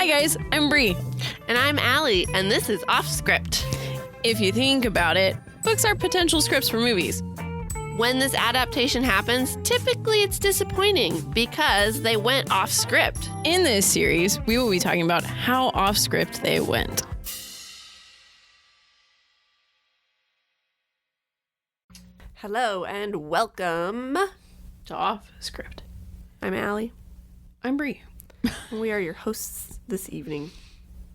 Hi guys, I'm Bree. And I'm Allie, and this is Offscript. If you think about it, books are potential scripts for movies. When this adaptation happens, typically it's disappointing because they went off script. In this series, we will be talking about how off script they went. Hello and welcome To off script. I'm Allie. I'm Bree. We are your hosts this evening.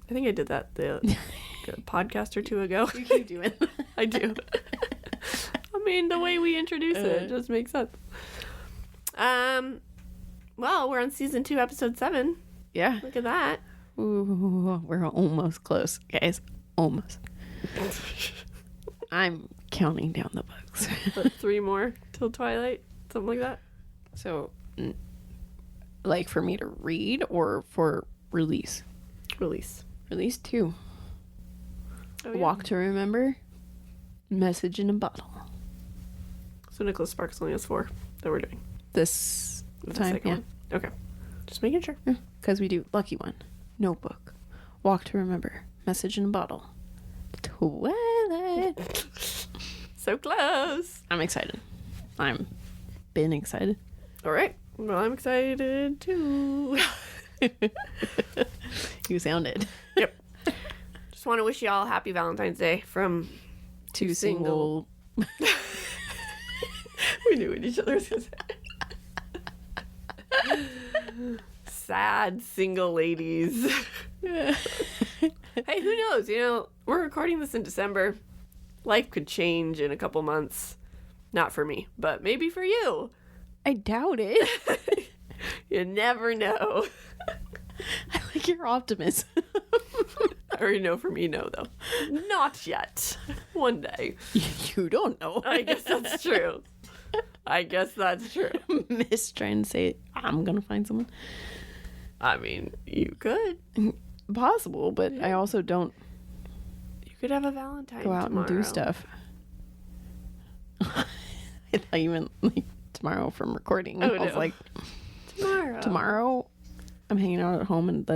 I think I did that the podcast or two ago. You keep doing that. I do. I mean, the way we introduce it just makes sense. Well, we're on season 2, episode 7. Yeah. Look at that. Ooh, we're almost close, guys. Almost. I'm counting down the books. But 3 more till Twilight, something like that. So, like for me to read or for release? Release. Release 2. Oh, yeah. Walk to Remember. Message in a Bottle. So Nicholas Sparks only has 4 that we're doing. This The time, second yeah. one. Okay. Just making sure. Because we do Lucky One, Notebook, Walk to Remember, Message in a Bottle, Twilight. So close. I'm excited. I'm been excited. All right. Well, I'm excited too. You sounded. Yep. Just want to wish you all a happy Valentine's Day from Two single. We knew what each other was going to say. Sad single ladies. Hey, who knows? You know, we're recording this in December. Life could change in a couple months. Not for me, but maybe for you. I doubt it. You never know. I like your optimism. I already know for me, no, though. Not yet. One day. You don't know. I guess that's true. I guess that's true. Miss trying to say I'm gonna find someone. I mean, you could. Possible, but I also don't You could have a Valentine go out tomorrow. and do stuff. I thought you meant like tomorrow from recording. Oh, I was no. like, Tomorrow. tomorrow I'm hanging out at home and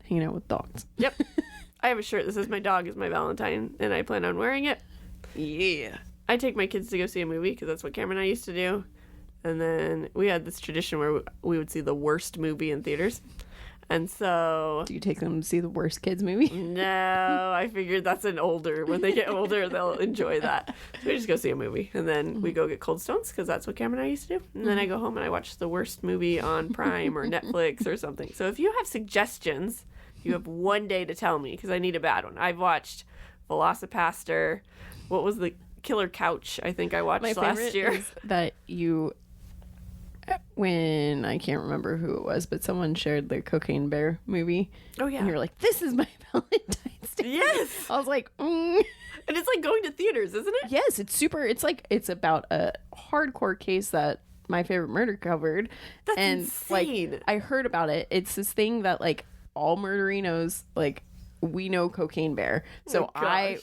hanging out with dogs. Yep. I have a shirt that says my dog is my Valentine, and I plan on wearing it. Yeah. I take my kids to go see a movie because that's what Cameron and I used to do. And then we had this tradition where we would see the worst movie in theaters. And so... Do you take them to see the worst kids movie? No, I figured that's when they get older, they'll enjoy that. So we just go see a movie. And then we go get Cold Stones because that's what Cameron and I used to do. And then I go home and I watch the worst movie on Prime or Netflix or something. So if you have suggestions, you have one day to tell me because I need a bad one. I've watched Velocipaster. What was the Killer Couch I think I watched last year? Is that you... When I can't remember who it was, but someone shared the Cocaine Bear movie. Oh, yeah. And you were like, this is my Valentine's Day. Yes. I was like, And it's like going to theaters, isn't it? Yes, it's about a hardcore case that My Favorite Murder covered. That's and insane. like I heard about it. It's this thing that like all murderinos like we know Cocaine Bear. So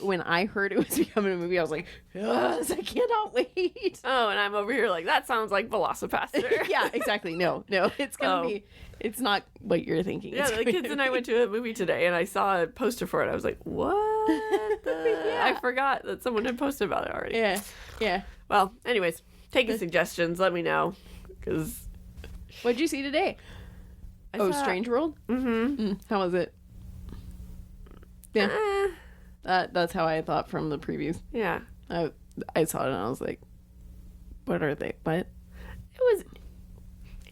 when I heard it was becoming a movie, I was like, yes, I cannot wait. Oh, and I'm over here like, that sounds like Velocipaster. Yeah, exactly. No, it's gonna be. It's not what you're thinking. Yeah, the kids and I went to a movie today, and I saw a poster for it. I was like, what the... Yeah. I forgot that someone had posted about it already. Yeah. Well, anyways, taking suggestions. Let me know. Because... What'd you see today? Strange World? Mm-hmm. How was it? Yeah. That's how I thought from the previews. Yeah. I saw it and I was like, what are they? What? It was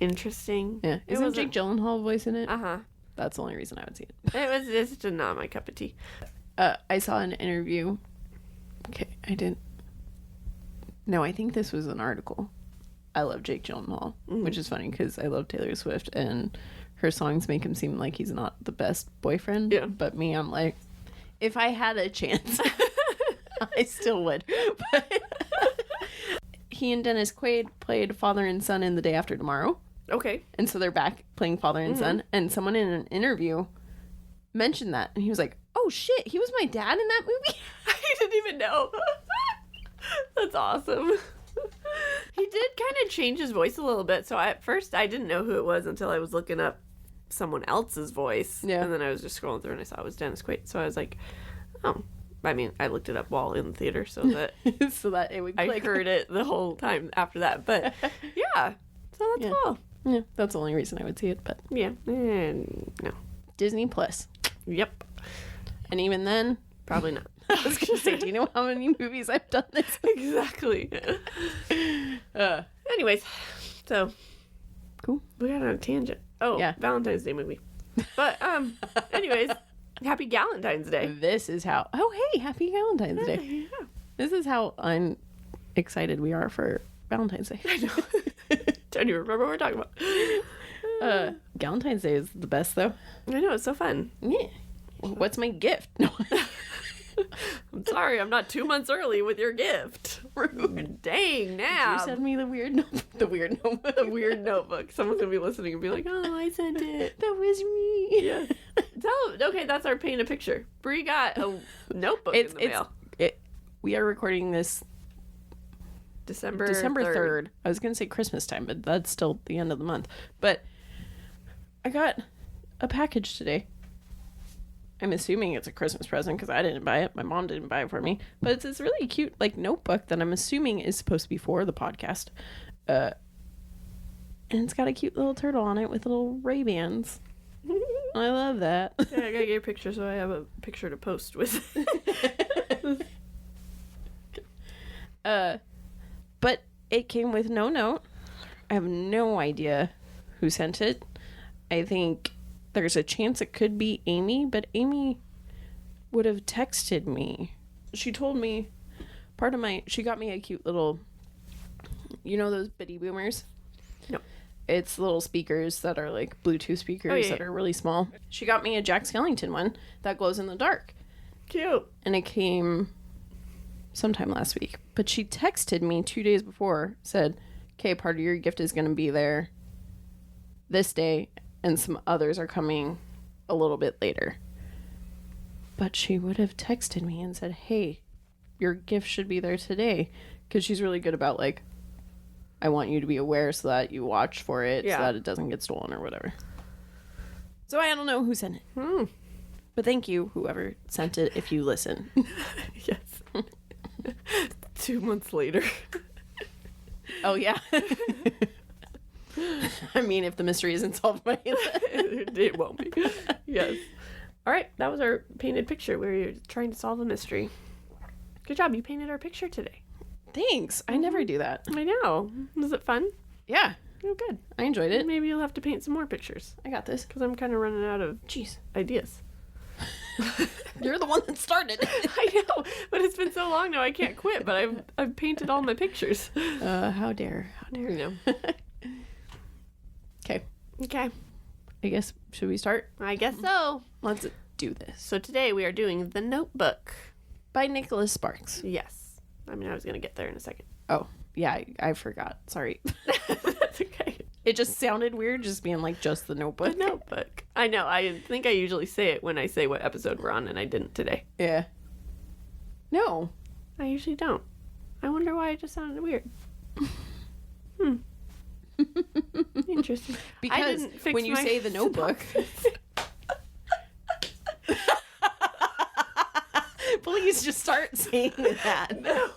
interesting. Yeah. Isn't Jake Gyllenhaal voicing it? Uh-huh. That's the only reason I would see it. It was just not my cup of tea. I saw an interview. Okay, I didn't. No, I think this was an article. I love Jake Gyllenhaal, which is funny because I love Taylor Swift and her songs make him seem like he's not the best boyfriend. Yeah. But me, I'm like, if I had a chance, I still would. But he and Dennis Quaid played father and son in The Day After Tomorrow. Okay. And so they're back playing father and son. And someone in an interview mentioned that. And he was like, oh shit, he was my dad in that movie? I didn't even know. That's awesome. He did kind of change his voice a little bit. So at first I didn't know who it was until I was looking up someone else's voice. Yeah. And then I was just scrolling through and I saw it was Dennis Quaid. So I was like, oh. I mean, I looked it up while in the theater so that so that it would click. I heard it the whole time after that. But yeah, so that's cool. Yeah, that's the only reason I would see it. But Yeah, and no. Disney Plus. Yep. And even then, Probably not. I was going to say, do you know how many movies I've done this? Exactly. Anyways, so Cool. we got on a tangent. Oh, Yeah. Valentine's Day movie. But anyways, happy Galentine's Day. This is how. Oh, hey, happy Valentine's Day. Yeah. This is how unexcited we are for Valentine's Day. I know. Don't even remember what we're talking about. Valentine's Day is the best, though. I know, it's so fun. Yeah. What's my gift? No. I'm sorry, I'm not 2 months early with your gift. Rude. Dang, now. You sent me the weird notebook. The weird notebook. The weird notebook. Someone's gonna be listening and be like, "Oh, I sent it." That was me. Yeah. Okay, that's our paint a picture. Bree got a notebook in the mail. We are recording this December 3rd. I was going to say Christmas time, but that's still the end of the month. But I got a package today. I'm assuming it's a Christmas present because I didn't buy it. My mom didn't buy it for me. But it's this really cute notebook that I'm assuming is supposed to be for the podcast. And it's got a cute little turtle on it with little Ray-Bans. I love that. Yeah, I gotta get a picture so I have a picture to post with. But it came with no note. I have no idea who sent it. I think there's a chance it could be Amy, but Amy would have texted me. She told me she got me a cute little, you know those bitty boomers? No. It's little speakers that are like Bluetooth speakers that are really small. She got me a Jack Skellington one that glows in the dark. Cute. And it came sometime last week. But she texted me 2 days before, said, okay, part of your gift is going to be there this day, and some others are coming a little bit later. But she would have texted me and said, hey, your gift should be there today. Because she's really good about, like, I want you to be aware so that you watch for it so that it doesn't get stolen or whatever. So I don't know who sent it. But thank you, whoever sent it, if you listen. Yes. 2 months later. Oh, yeah. I mean, if the mystery isn't solved by It won't be. Yes. All right, that was our painted picture where you're trying to solve a mystery. Good job. You painted our picture today. Thanks. I never do that. I know. Was it fun? Yeah. Oh, good. I enjoyed it. Maybe you'll have to paint some more pictures I got this. because I'm kind of running out of ideas. You're the one that started. I know, but it's been so long now I can't quit. But I've painted all my pictures. How dare. You know. Okay. Okay. I guess, should we start? I guess so. Let's do this. So today we are doing The Notebook. By Nicholas Sparks. Yes. I mean, I was going to get there in a second. Oh, yeah, I forgot. Sorry. That's okay. It just sounded weird just being like just The Notebook. The Notebook. I know. I think I usually say it when I say what episode we're on, and I didn't today. Yeah. No. I usually don't. I wonder why it just sounded weird. Interesting. Because when you say The Notebook... Please just start saying that. No.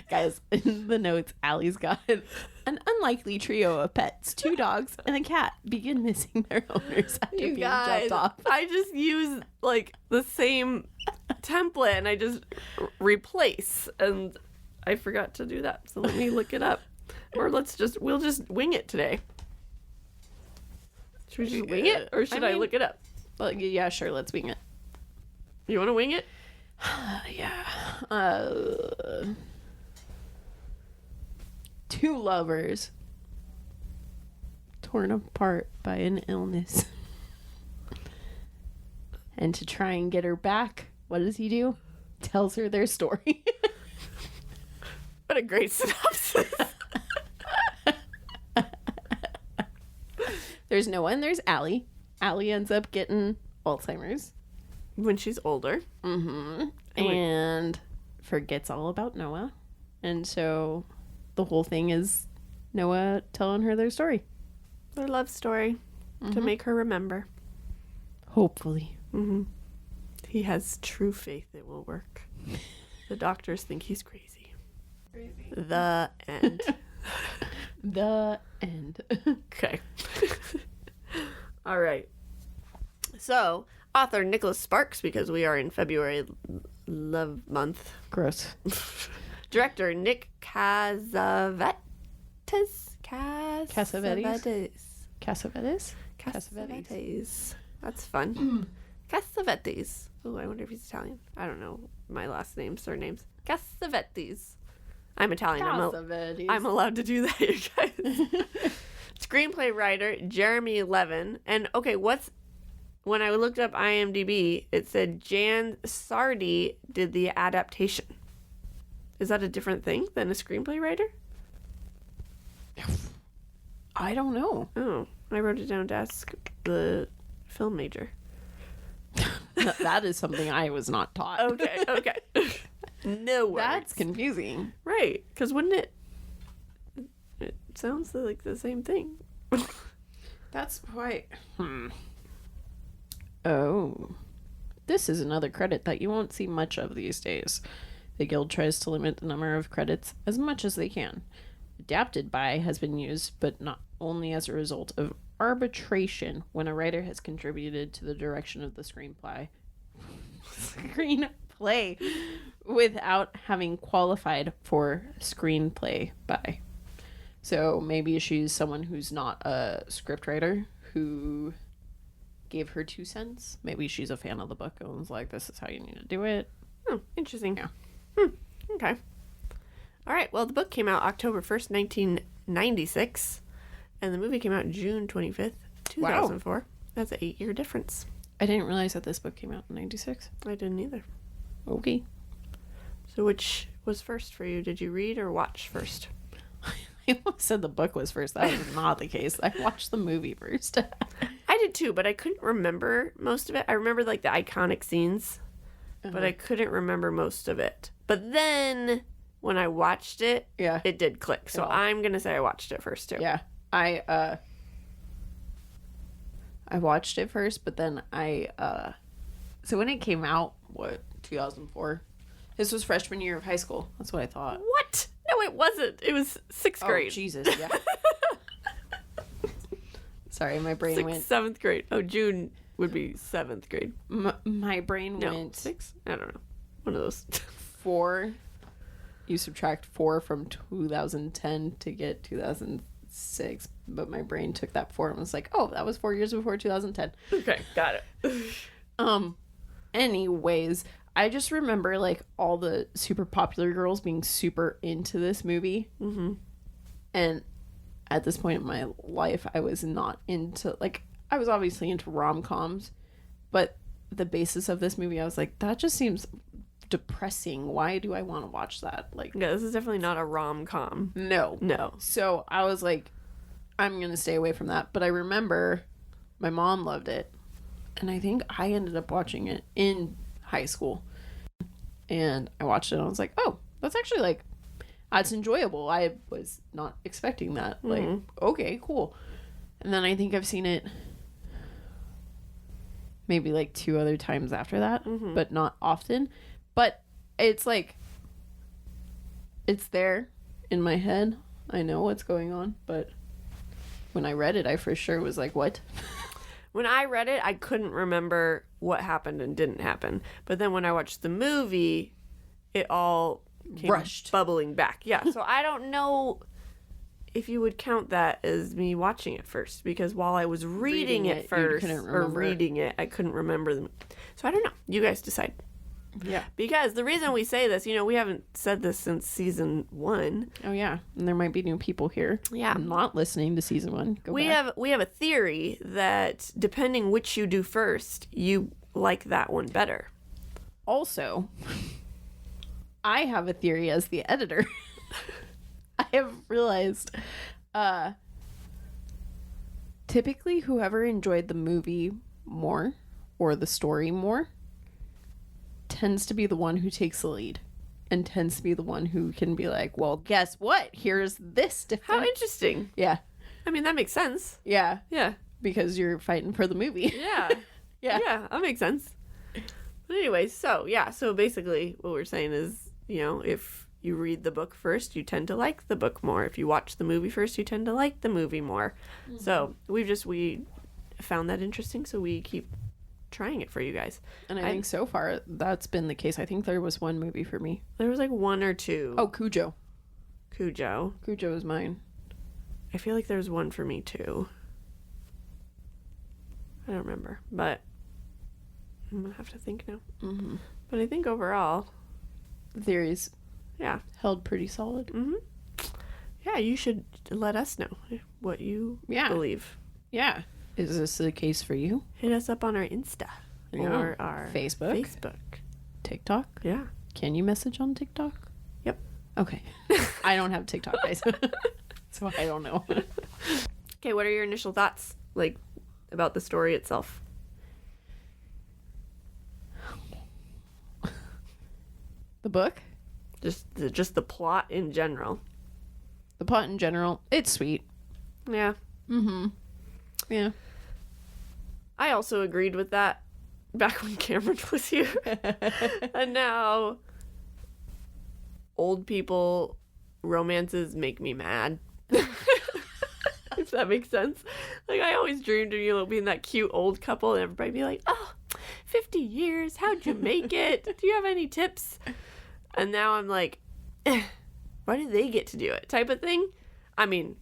Guys, in the notes, Allie's got an unlikely trio of pets. 2 dogs and a cat begin missing their owners after being dropped off. I just use like the same template and I just replace, and I forgot to do that. So let me look it up. Or we'll just wing it today. Should we just wing it, or should I look it up? Well, yeah, sure, let's wing it. You want to wing it? Yeah. 2 lovers torn apart by an illness. And to try and get her back, what does he do? Tells her their story. What a great synopsis. There's Noah and there's Allie. Allie ends up getting Alzheimer's. When she's older. Mm-hmm. And forgets all about Noah. And so the whole thing is Noah telling her their story. Their love story. to make her remember. Hopefully. Mm-hmm. He has true faith it will work. The doctors think he's crazy. The end. The end. Okay. All right. So, author Nicholas Sparks, because we are in February love month. Gross. Director Nick Cassavetes. Cassavetes. That's fun. Cassavetes. Oh, I wonder if he's Italian. I don't know my last name, surnames. Cassavetes. I'm Italian. I'm allowed to do that, you guys. Screenplay writer Jeremy Levin. And okay, when I looked up IMDb, it said Jan Sardi did the adaptation. Is that a different thing than a screenplay writer? I don't know. Oh, I wrote it down to ask the film major. That is something I was not taught. Okay. No worries. That's confusing. Right, because wouldn't it sounds like the same thing. That's why. Oh. This is another credit that you won't see much of these days. The Guild tries to limit the number of credits as much as they can. Adapted by has been used, but not only as a result of arbitration when a writer has contributed to the direction of the screenplay without having qualified for screenplay by. So maybe she's someone who's not a scriptwriter who gave her 2 cents. Maybe she's a fan of the book and was like, this is how you need to do it. Oh, interesting. Yeah. Okay. All right. Well, the book came out October 1st, 1996, and the movie came out June 25th, 2004. Wow. That's an 8-year difference. I didn't realize that this book came out in 96. I didn't either. Okay. So which was first for you? Did you read or watch first? I almost said the book was first. That was not the case. I watched the movie first. I did too, but I couldn't remember most of it. I remember like the iconic scenes, but I couldn't remember most of it. But then when I watched it, it did click. So I'm going to say I watched it first too. Yeah. I watched it first, but then so when it came out, 2004? This was freshman year of high school. That's what I thought. What? No, it wasn't. It was 6th grade. Oh, Jesus, yeah. Sorry, my brain went... 7th grade. Oh, June would be 7th grade. My brain went... 6? I don't know. One of those. 4. You subtract 4 from 2010 to get 2006. But my brain took that 4 and was like, oh, that was 4 years before 2010. Okay, got it. Anyways, I just remember like all the super popular girls being super into this movie. Mm-hmm. And at this point in my life, I was not into, like, I was obviously into rom-coms, but the basis of this movie, I was like, that just seems depressing. Why do I want to watch that? Like, yeah, this is definitely not a rom-com. No. So I was like, I'm going to stay away from that. But I remember my mom loved it. And I think I ended up watching it in high school. And I watched it and I was like, oh, that's actually like, that's enjoyable. I was not expecting that. Like, okay, cool. And then I think I've seen it maybe like 2 other times after that, but not often. But it's like, it's there in my head. I know what's going on, but when I read it, I for sure was like, what? When I read it, I couldn't remember what happened and didn't happen. But then when I watched the movie, it all came rushed, bubbling back. Yeah, so I don't know if you would count that as me watching it first, because while I was reading it first, I couldn't remember them. So I don't know. You guys decide. Yeah. Because the reason we say this, we haven't said this since season 1. Oh yeah, and there might be new people here. Yeah, not listening to season 1. We have a theory that depending which you do first, you like that one better. Also, I have a theory as the editor. I have realized, typically whoever enjoyed the movie more or the story more tends to be the one who takes the lead and tends to be the one who can be like, well, guess what? Here's this different. How interesting. Yeah. I mean, that makes sense. Yeah. Yeah. because you're fighting for the movie. Yeah. Yeah. Yeah, that makes sense. But anyway, so basically what we're saying is, if you read the book first, you tend to like the book more. If you watch the movie first, you tend to like the movie more. Mm-hmm. So we found that interesting, so we keep trying it for you guys. And I think so far that's been the case. I think there was one movie for me. There was like one or two. Oh, Cujo. Cujo is mine. I feel like there's one for me too. I don't remember, but I'm gonna have to think now. Mm-hmm. But I think overall, the theories, held pretty solid. Mm-hmm. Yeah, you should let us know what you believe. Yeah, is this the case for you? Hit us up on our Insta or our Facebook, TikTok. Yeah, can you message on TikTok? Yep. Okay, I don't have TikTok, guys, so I don't know. Okay, what are your initial thoughts about the story itself? The book? Just the plot in general. The plot in general, it's sweet. Yeah. Mm-hmm. Yeah. I also agreed with that back when Cameron was here. And now old people romances make me mad. If that makes sense. I always dreamed of being that cute old couple and everybody be like, oh, 50 years, how'd you make it? Do you have any tips? And now I'm like, why do they get to do it? Type of thing. I mean,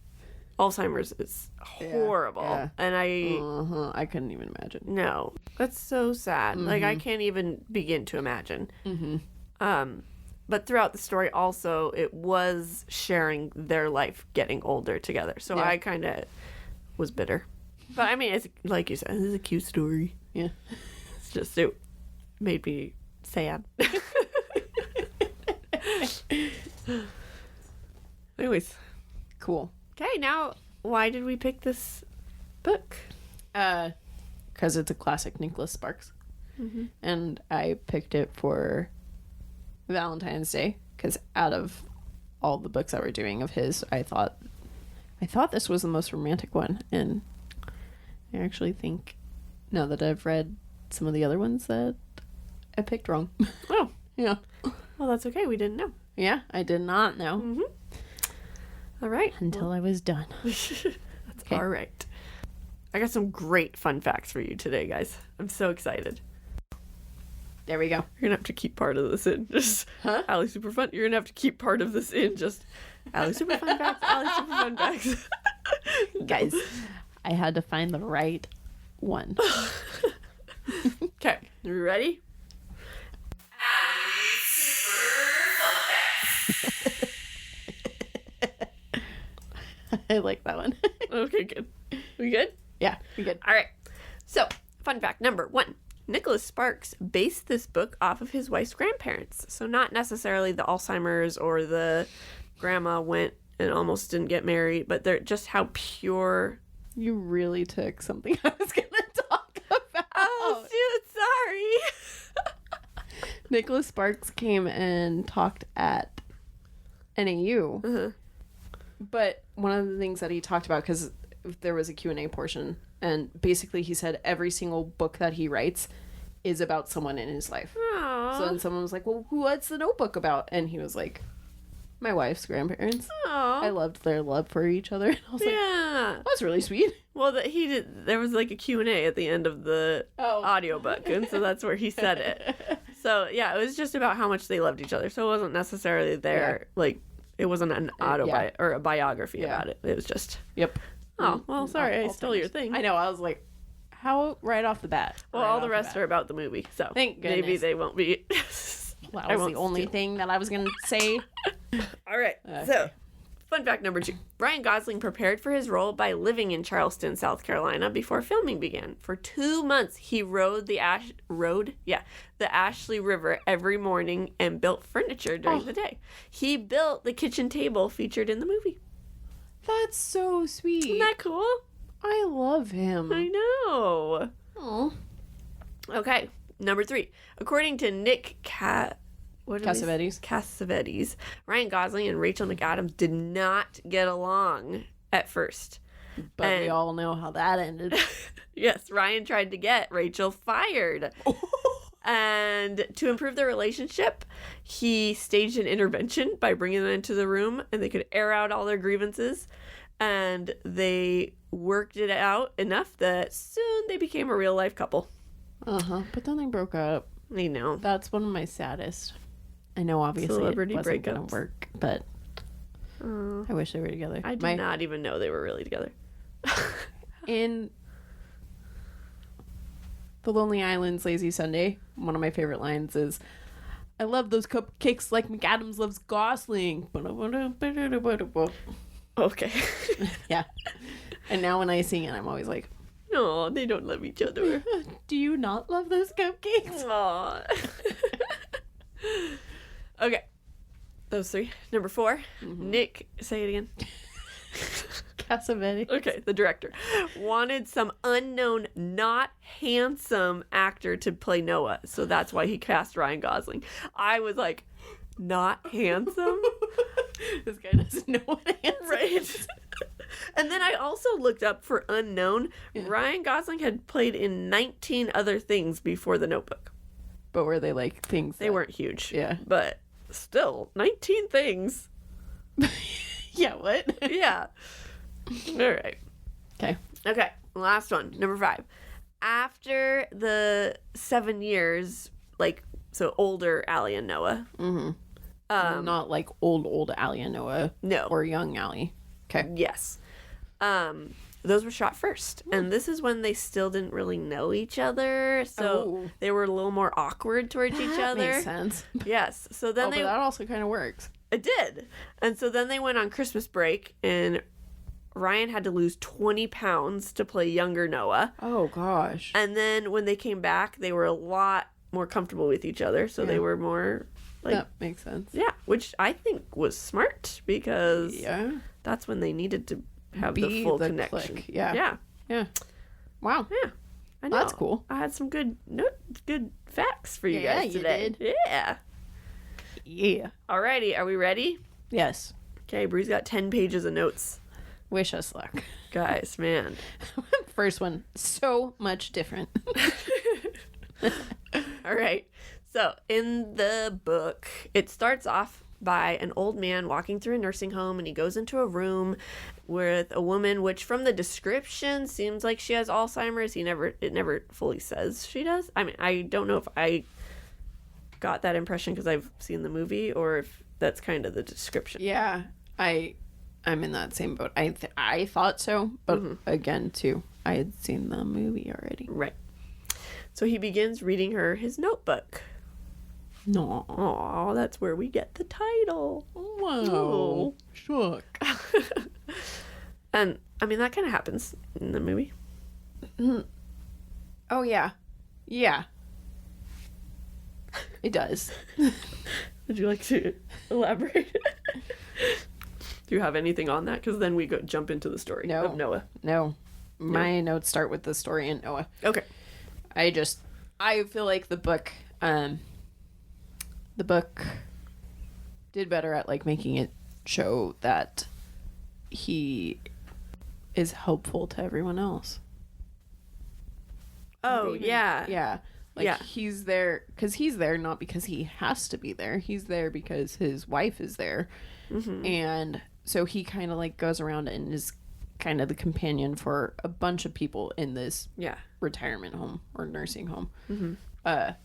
Alzheimer's is horrible. Yeah. And I couldn't even imagine. No, that's so sad. Mm-hmm. I can't even begin to imagine. Mm-hmm. But throughout the story also, it was sharing their life getting older together. So I kind of was bitter. But I mean, it's like you said, this is a cute story. Yeah. It's just, it made me sad. Anyways. Cool. Okay, now, why did we pick this book? Because it's a classic Nicholas Sparks. Mm-hmm. And I picked it for Valentine's Day, because out of all the books that we're doing of his, I thought this was the most romantic one, and I actually think now that I've read some of the other ones that I picked wrong. Oh. Yeah. Well, that's okay. We didn't know. Yeah, I did not know. Mm-hmm. All right. Until I was done. That's okay. All right. I got some great fun facts for you today, guys. I'm so excited. There we go. You're going to have to keep part of this in. Just, Allie Super Fun. You're going to have to keep part of this in. Just, Allie Super Fun Facts. Allie Super Fun Facts. Guys, I had to find the right one. Okay. You ready? I like that one. Okay, good. We good? Yeah, we good. All right. So, fun fact number 1. Nicholas Sparks based this book off of his wife's grandparents. So not necessarily the Alzheimer's or the grandma went and almost didn't get married, but they're just how pure. You really took something I was going to talk about. Oh, shoot, sorry. Nicholas Sparks came and talked at NAU. Uh-huh. But one of the things that he talked about, because there was a Q&A portion, and basically he said every single book that he writes is about someone in his life. Aww. So then someone was like, well, what's the Notebook about? And he was like, my wife's grandparents. Aww. I loved their love for each other. And I was like, that's really sweet. Well, there was like a Q&A at the end of the audiobook, and so that's where he said it. So, yeah, it was just about how much they loved each other. So it wasn't necessarily it wasn't an or a biography about it. It was just... Yep. Oh, well, sorry, I stole your thing. I know, I was like, how right off the bat? Well, all the rest are about the movie, so thank goodness. Maybe they won't be... That was the only thing that I was going to say. All right, so... Fun fact number 2. Ryan Gosling prepared for his role by living in Charleston, South Carolina before filming began. For 2 months, he rode the Ashley River every morning and built furniture during the day. He built the kitchen table featured in the movie. That's so sweet. Isn't that cool? I love him. I know. Oh. Okay, number 3. According to Nick Cassavetes, Ryan Gosling and Rachel McAdams did not get along at first. But we all know how that ended. Yes, Ryan tried to get Rachel fired. And to improve their relationship, he staged an intervention by bringing them into the room and they could air out all their grievances. And they worked it out enough that soon they became a real life couple. But then they broke up. I know. That's one of my saddest. I know, obviously, Celebrity it wasn't breakups. going to work, but I wish they were together. I did not even know they were really together. In The Lonely Island's Lazy Sunday, one of my favorite lines is, I love those cupcakes like McAdams loves Gosling. Okay. Yeah. And now when I sing it, I'm always like, No, they don't love each other. do you not love those cupcakes? Aww. Okay. Those three. Number 4. Nick, say it again. Cassavetes. Okay, the director wanted some unknown, not handsome actor to play Noah, so that's why he cast Ryan Gosling. I was like, not handsome? This guy doesn't know what handsome Right. is. And then I also looked up for unknown. Yeah. Ryan Gosling had played in 19 other things before The Notebook. But were they like things? They weren't huge. Yeah. But still, 19 things. Yeah, what? Yeah. All right. Okay. Okay, last one, number 5. After the 7 years, like, so older Allie and Noah. Not like old Allie and Noah. No. Or young Allie. Okay. Yes. Those were shot first. And this is when they still didn't really know each other. So they were a little more awkward towards each That other. makes sense. Yes. So then But that also kind of works. It did. And so then they went on Christmas break and Ryan had to lose 20 pounds to play younger Noah. Oh, gosh. And then when they came back, they were a lot more comfortable with each other. So they were more like, That makes sense. yeah, which I think was smart because Yeah. that's when they needed to have the Be full the connection. click. Yeah. Yeah. Yeah. Wow. Yeah. I know. That's cool. I had some good facts for you Yeah, guys you today. did. Yeah. Yeah. Alrighty, are we ready? Yes. Okay, Bree's got 10 pages of notes. Wish us luck. Guys, man. First one, so much different. All right. So, in the book, it starts off by an old man walking through a nursing home and he goes into a room with a woman which from the description seems like she has Alzheimer's. It never fully says she does. I mean, I don't know if I got that impression because I've seen the movie or if that's kind of the description. Yeah. I'm in that same boat. I thought so, but again, too, I had seen the movie already. Right. So he begins reading her his notebook. No. Aw, that's where we get the title. Wow. Shook. And, I mean, that kind of happens in the movie. Oh, yeah. Yeah. It does. Would you like to elaborate? Do you have anything on that? Because then we jump into the story of Noah. No. My notes start with the story in Noah. Okay. I feel like the book did better at like making it show that he is helpful to everyone else. Oh, Even- yeah. Yeah. Like Yeah. he's there because he's there, not because he has to be there. He's there because his wife is there. And so he kind of like goes around and is kind of the companion for a bunch of people in this retirement home or nursing home. The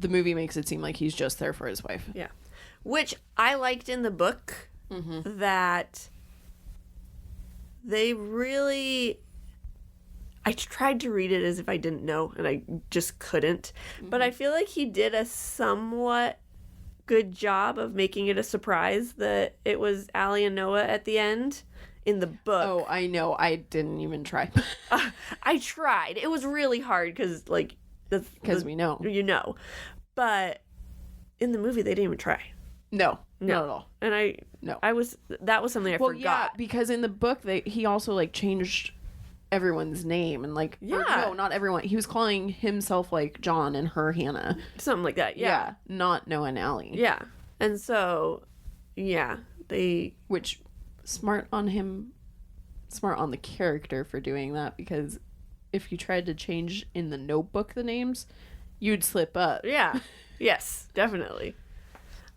movie makes it seem like he's just there for his wife. Yeah. Which I liked in the book that they really... I tried to read it as if I didn't know, and I just couldn't. But I feel like he did a somewhat good job of making it a surprise that it was Allie and Noah at the end in the book. Oh, I know. I didn't even try. I tried. It was really hard because, like... Because we know. You know. But in the movie, they didn't even try. No, not at all. And that was something I forgot. Yeah, because in the book, he also, like, changed everyone's name and, like... Yeah. No, not everyone. He was calling himself, like, John and her Hannah. Something like that, yeah. Not Noah and Allie. Yeah. And so, yeah, Which, smart on him smart on the character for doing that, because if you tried to change in the notebook the names, you'd slip up. Yeah. Yes, definitely.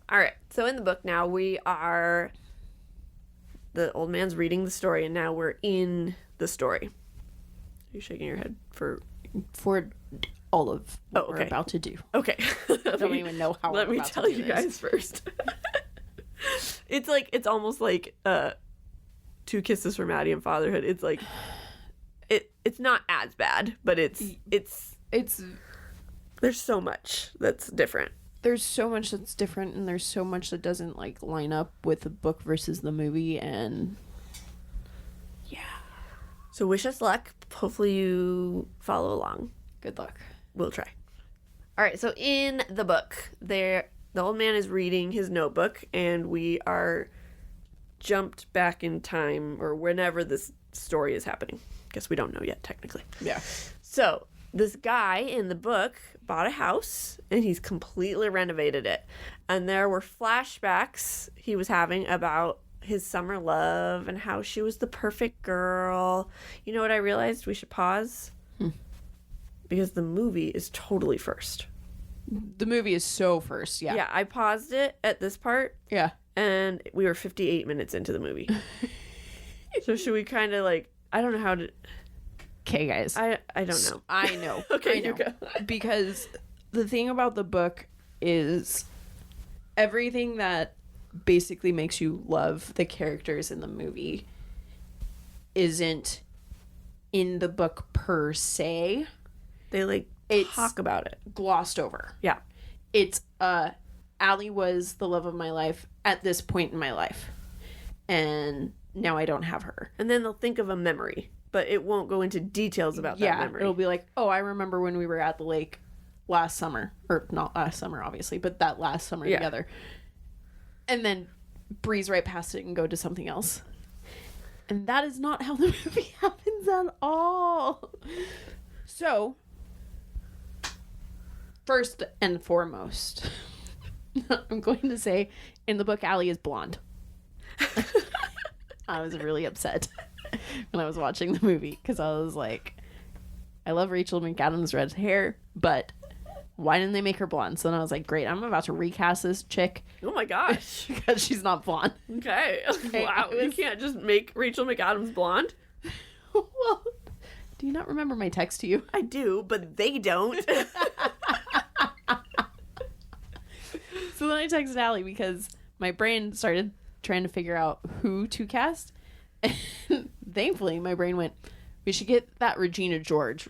All right. So in the book now, the old man's reading the story, and now we're in the story. Are you shaking your head for all of what okay. we're about to do? Okay. I don't even know how Let we're me about tell to do you this. guys first. It's almost like Two Kisses from Maddie and Fatherhood. It's like it's not as bad, but it's there's so much that's different. There's so much that's different, and there's so much that doesn't like line up with the book versus the movie, and yeah. So wish us luck. Hopefully you follow along. Good luck. We'll try. All right, so in the book, the old man is reading his notebook, and we are jumped back in time, or whenever this story is happening. Guess we don't know yet, technically. Yeah. So this guy in the book bought a house, and he's completely renovated it. And there were flashbacks he was having about his summer love and how she was the perfect girl. You know what I realized? We should pause. Because the movie is totally first. The movie is so first, yeah. Yeah, I paused it at this part, Yeah. and we were 58 minutes into the movie. So should we kind of like, I don't know how to... Okay, guys. I don't know. I know. Okay, I know. you go. Because the thing about the book is everything that basically makes you love the characters in the movie isn't in the book per se. They It's talk about it. glossed over. Yeah. It's Allie was the love of my life at this point in my life, and now I don't have her. And then they'll think of a memory, but it won't go into details about that memory. It'll be like, oh, I remember when we were at the lake last summer, or not last summer obviously, but that last summer together, and then breeze right past it and go to something else. And that is not how the movie happens at all. So first and foremost, I'm going to say in the book, Allie is blonde. I was really upset when I was watching the movie, because I was like, I love Rachel McAdams' red hair, but why didn't they make her blonde? So then I was like, great, I'm about to recast this chick Oh my gosh. because she's not blonde. Okay. Wow. it You was- can't just make Rachel McAdams blonde? Well, do you not remember my text to you? I do, but they don't. So then I texted Allie because my brain started trying to figure out who to cast. And thankfully, my brain went, we should get that Regina George.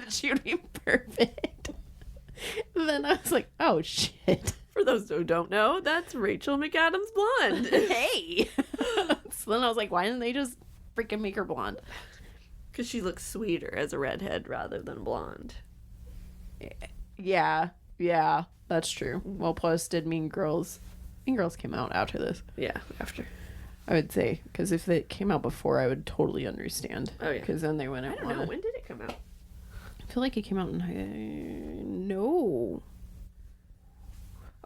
She would be perfect. And then I was like, oh, shit. For those who don't know, that's Rachel McAdams blonde. Hey. So then I was like, why didn't they just freaking make her blonde? Because she looks sweeter as a redhead rather than blonde. Yeah, that's true. Well, plus, did Mean Girls came out after this, Yeah, after. I would say, because if it came out before, I would totally understand. Oh, yeah. Because then they wouldn't I don't know. When did it come out? I feel like it came out in no.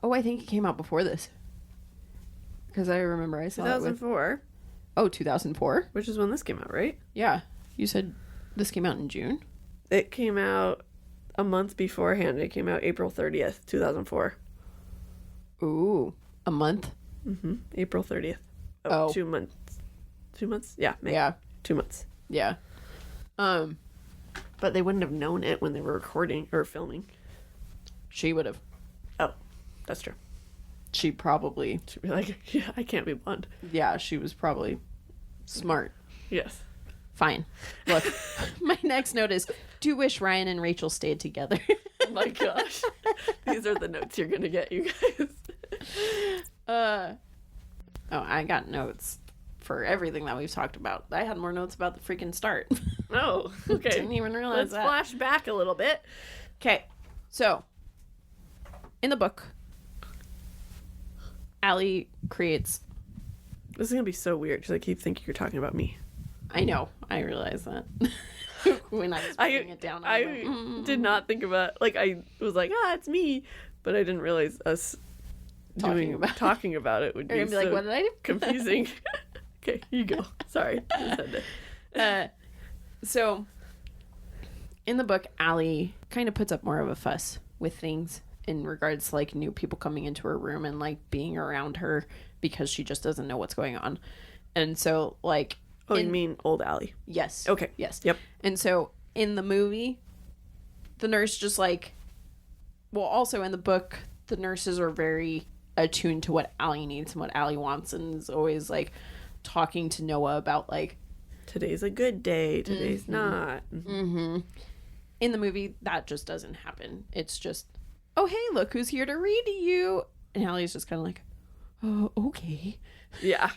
Oh, I think it came out before this. Because I remember I saw it with 2004, 2004. which is when this came out, right? Yeah, you said this came out in June. It came out a month beforehand. It came out April 30th, 2004. Ooh, a month. April 30th. Oh. 2 months. 2 months? Yeah, May. Yeah, 2 months. yeah. But they wouldn't have known it when they were recording or filming. She would have. Oh, that's true. She probably. She'd be like, yeah, I can't be blonde. Yeah, she was probably smart. Yes. Fine. Look, my next note is, do wish Ryan and Rachel stayed together. Oh my gosh. These are the notes you're going to get, you guys. Oh, I got notes for everything that we've talked about. I had more notes about the freaking start. Oh, okay. Didn't even realize Let's that. flash back a little bit. Okay, so in the book, Allie creates. This is going to be so weird because I keep thinking you're talking about me. I know. I realize that. When I was writing it down, I was like, did not think about, like, I was like, it's me. But I didn't realize us talking about it would You're be gonna be so like, what did I do? confusing. Okay, you go. Sorry. So, in the book, Allie kind of puts up more of a fuss with things in regards to, like, new people coming into her room and, like, being around her because she just doesn't know what's going on. And so, like... Oh, you mean old Allie? Yes. Okay. Yes. Yep. And so, in the movie, the nurse just, like... Well, also in the book, the nurses are very attuned to what Allie needs and what Allie wants, and is always, like, talking to Noah about, like... Today's a good day. Today's not. Mm-hmm. In the movie, that just doesn't happen. It's just, oh, hey, look who's here to read to you. And Allie's just kind of like, oh, okay. Yeah.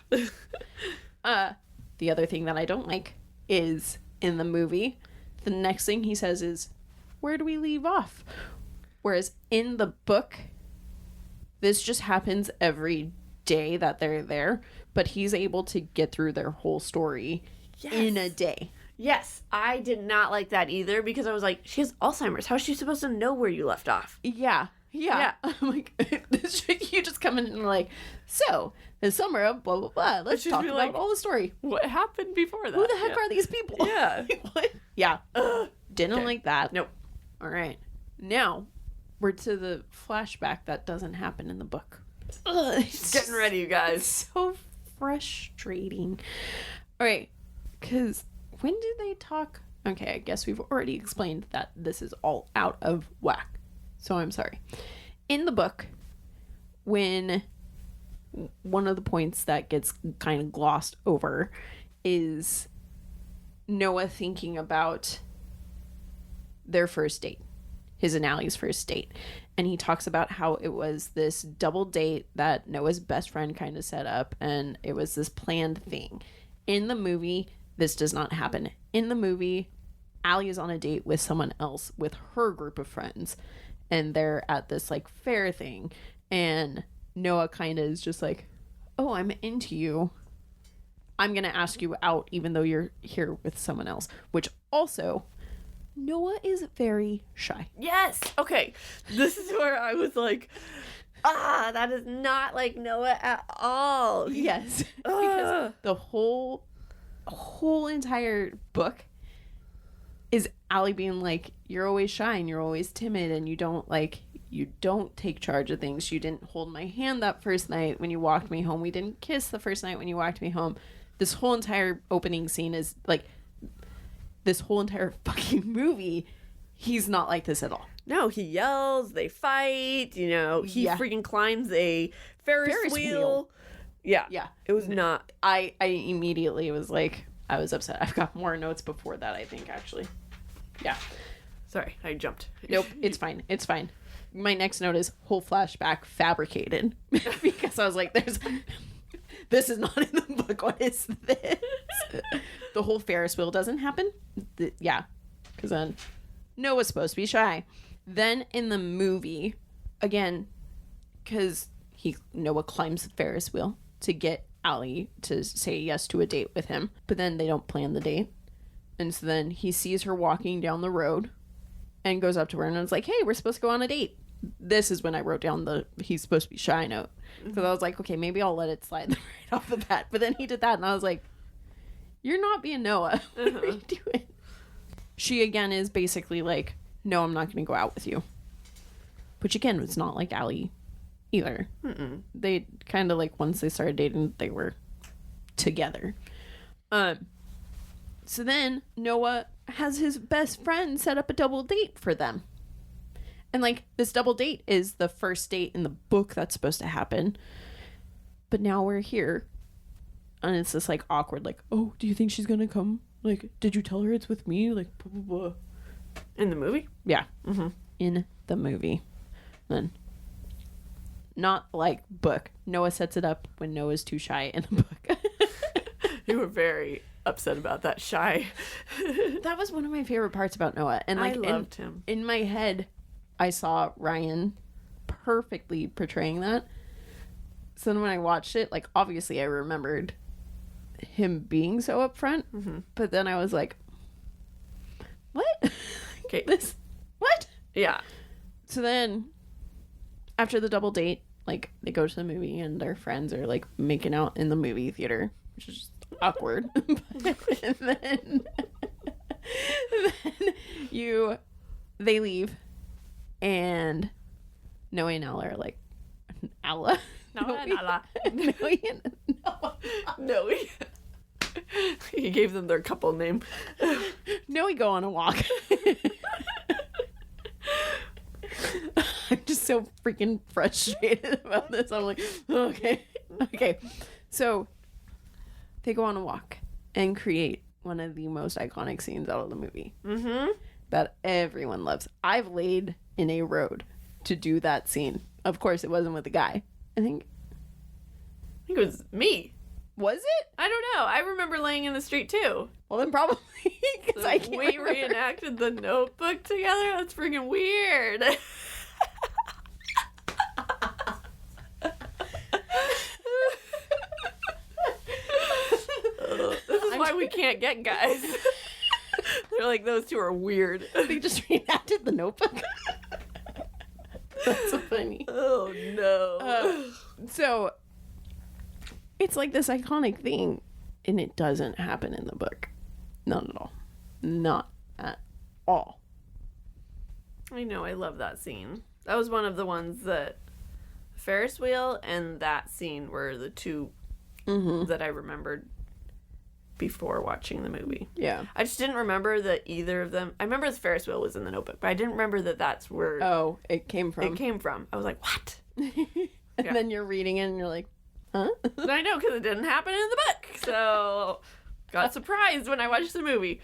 The other thing that I don't like is in the movie, the next thing he says is, where do we leave off? Whereas in the book, this just happens every day that they're there, but he's able to get through their whole story in a day. Yes, I did not like that either because I was like, she has Alzheimer's. How is she supposed to know where you left off? Yeah. I'm like, you just come in and like, so the summer of blah blah blah. Let's talk about like, all the story. What happened before that? Who the heck are these people? Yeah. What? Yeah. Didn't like that. Nope. All right. Now we're to the flashback that doesn't happen in the book. Getting ready, you guys. So frustrating. All right. Because when did they talk? Okay, I guess we've already explained that this is all out of whack. So I'm sorry. In the book, when one of the points that gets kind of glossed over is Noah thinking about their first date, his and Allie's first date. And he talks about how it was this double date that Noah's best friend kind of set up, and it was this planned thing. In the movie, this does not happen. In the movie, Allie is on a date with someone else with her group of friends, and they're at this like fair thing, and Noah kind of is just like, oh, I'm into you. I'm gonna ask you out even though you're here with someone else. Which also, Noah is very shy. Yes. Okay. This is where I was like, that is not like Noah at all. Yes. Because the whole entire book is Allie being like, you're always shy and you're always timid and you don't take charge of things. You didn't hold my hand that first night when you walked me home. We didn't kiss the first night when you walked me home. This whole entire opening scene is like, this whole entire fucking movie, he's not like this at all. No, he yells, they fight, he freaking climbs a Ferris wheel. Yeah. It was not. I immediately was like, I was upset. I've got more notes before that, I think, actually. Yeah. Sorry, I jumped. Nope, it's fine. It's fine. My next note is whole flashback fabricated. Because I was like, this is not in the book. What is this? The whole Ferris wheel doesn't happen. Yeah. Because then Noah's supposed to be shy. Then in the movie, again, because Noah climbs the Ferris wheel to get Allie to say yes to a date with him. But then they don't plan the date. And so then he sees her walking down the road and goes up to her and is like, hey, we're supposed to go on a date. This is when I wrote down the he's supposed to be shy note. Because I was like, okay, maybe I'll let it slide right off the bat. But then he did that and I was like, you're not being Noah. What are you doing? She again is basically like, no, I'm not going to go out with you. Which again was not like Allie either. Mm-mm. They kind of like, once they started dating, they were together. So then Noah has his best friend set up a double date for them. And like, this double date is the first date in the book that's supposed to happen. But now we're here. And it's this like awkward, like, oh, do you think she's gonna come? Like, did you tell her it's with me? Like, blah, blah, blah. In the movie? Yeah. Mm-hmm. In the movie. Then, not like book. Noah sets it up when Noah's too shy in the book. You were very upset about that shy. That was one of my favorite parts about Noah. And like, I loved him. In my head, I saw Ryan perfectly portraying that. So then when I watched it, like, obviously I remembered him being so upfront. Mm-hmm. But then I was like, what? Okay. What? Yeah. So then, after the double date, like, they go to the movie and their friends are, like, making out in the movie theater. which is just awkward. And then they leave, and Noe and Ella are like, Ella? No. He gave them their couple name. Noe go on a walk. I'm just so freaking frustrated about this. I'm like, okay. So they go on a walk and create one of the most iconic scenes out of the movie that everyone loves. I've laid in a road to do that scene. Of course, it wasn't with a guy. I think it was me. Was it? I don't know. I remember laying in the street too. Well, then probably because I can't we remember. reenacted The Notebook together. That's freaking weird. This is why we can't get guys. They're like, those two are weird. They just reenacted The Notebook. That's so funny. Oh no. So it's like this iconic thing, and it doesn't happen in the book. Not at all. Not at all. I know. I love that scene. That was one of the ones that Ferris wheel and that scene were the two that I remembered before watching the movie. Yeah. I just didn't remember that either of them. I remember the Ferris wheel was in The Notebook, but I didn't remember that that's where it came from. it came from. I was like, what? And then you're reading it, and you're like, huh? I know, because it didn't happen in the book. So got surprised when I watched the movie.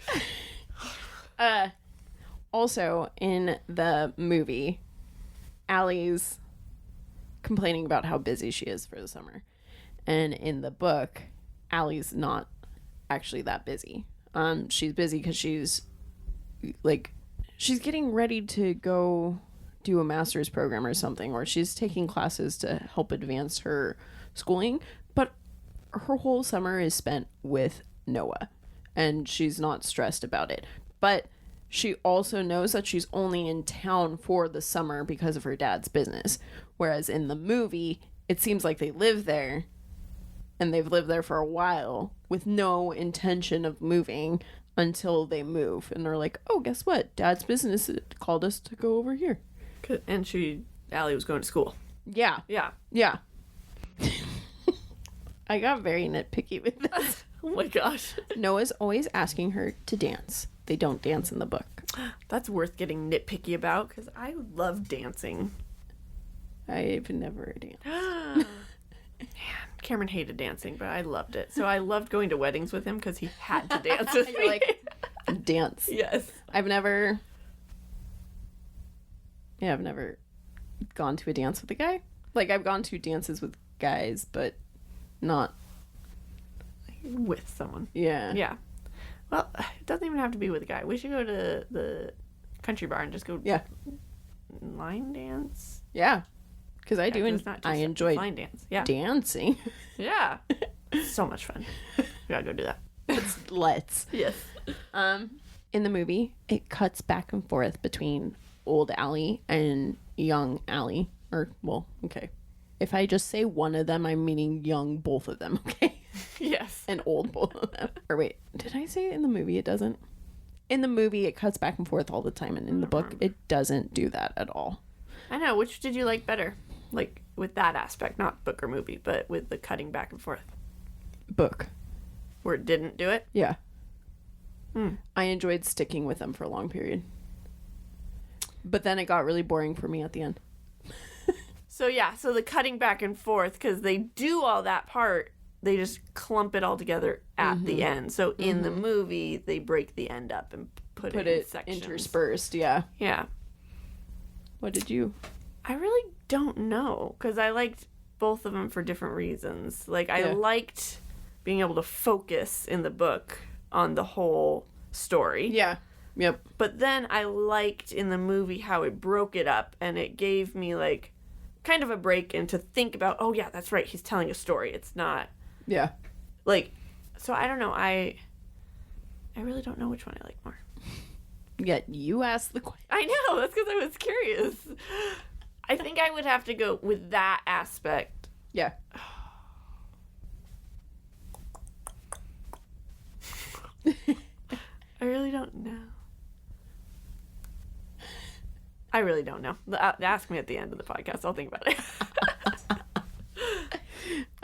Also, in the movie, Allie's complaining about how busy she is for the summer. And in the book, Allie's not actually that busy. She's busy because she's getting ready to go do a master's program or something, or she's taking classes to help advance her schooling, but her whole summer is spent with Noah, and she's not stressed about it. But she also knows that she's only in town for the summer because of her dad's business, whereas in the movie, it seems like they live there, and they've lived there for a while with no intention of moving until they move. And they're like, oh, guess what? Dad's business called us to go over here. And Allie was going to school. Yeah. Yeah. I got very nitpicky with this. Oh my gosh. Noah's always asking her to dance. They don't dance in the book. That's worth getting nitpicky about, because I love dancing. I've never danced. Man, Cameron hated dancing, but I loved it. So I loved going to weddings with him because he had to dance with me. Like, dance. Yes. I've never gone to a dance with a guy. Like, I've gone to dances with guys, but not with someone. Yeah. Yeah. Well, it doesn't even have to be with a guy. We should go to the country bar and just go line dance. Yeah. Because I enjoy line dance. Yeah. Dancing. Yeah. So much fun. We gotta go do that. Let's. Yes. In the movie, it cuts back and forth between old Allie and young Allie. Or, well, okay. If I just say one of them, I'm meaning young both of them, okay? Yes. And old both of them. Or wait, did I say it in the movie? It doesn't? In the movie, it cuts back and forth all the time. And in the book, it doesn't do that at all. I know. Which did you like better? Like, with that aspect, not book or movie, but with the cutting back and forth. Book. Where it didn't do it? Yeah. I enjoyed sticking with them for a long period. But then it got really boring for me at the end. So the cutting back and forth, because they do all that part, they just clump it all together at the end. So in the movie, they break the end up and put it in sections. Interspersed, yeah. Yeah. What did you? I really don't know, because I liked both of them for different reasons. Like, I liked being able to focus in the book on the whole story. Yeah. Yep. But then I liked in the movie how it broke it up, and it gave me, like, kind of a break and to think about, oh, yeah, that's right, he's telling a story. It's not... Yeah. Like, so I don't know. I really don't know which one I like more. Yet you asked the question. I know. That's because I was curious. I think I would have to go with that aspect. Yeah. I really don't know. I really don't know. Ask me at the end of the podcast. I'll think about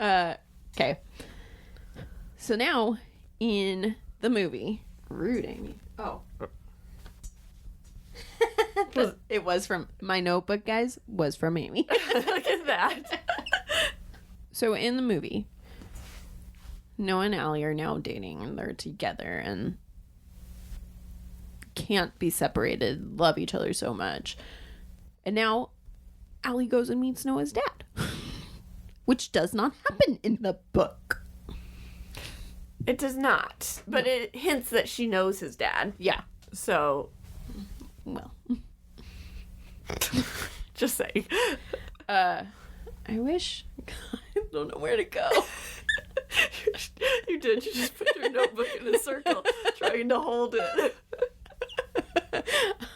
it. Okay. So now, in the movie, rude Amy. Oh. It was from my notebook, guys. Was from Amy. Look at that. So in the movie, Noah and Allie are now dating, and they're together, and can't be separated, love each other so much. And now Allie goes and meets Noah's dad, which does not happen in the book. It does not, but it hints that she knows his dad. Yeah. So, well, just saying. I wish. I don't know where to go. You did. You just put your notebook in a circle, trying to hold it. I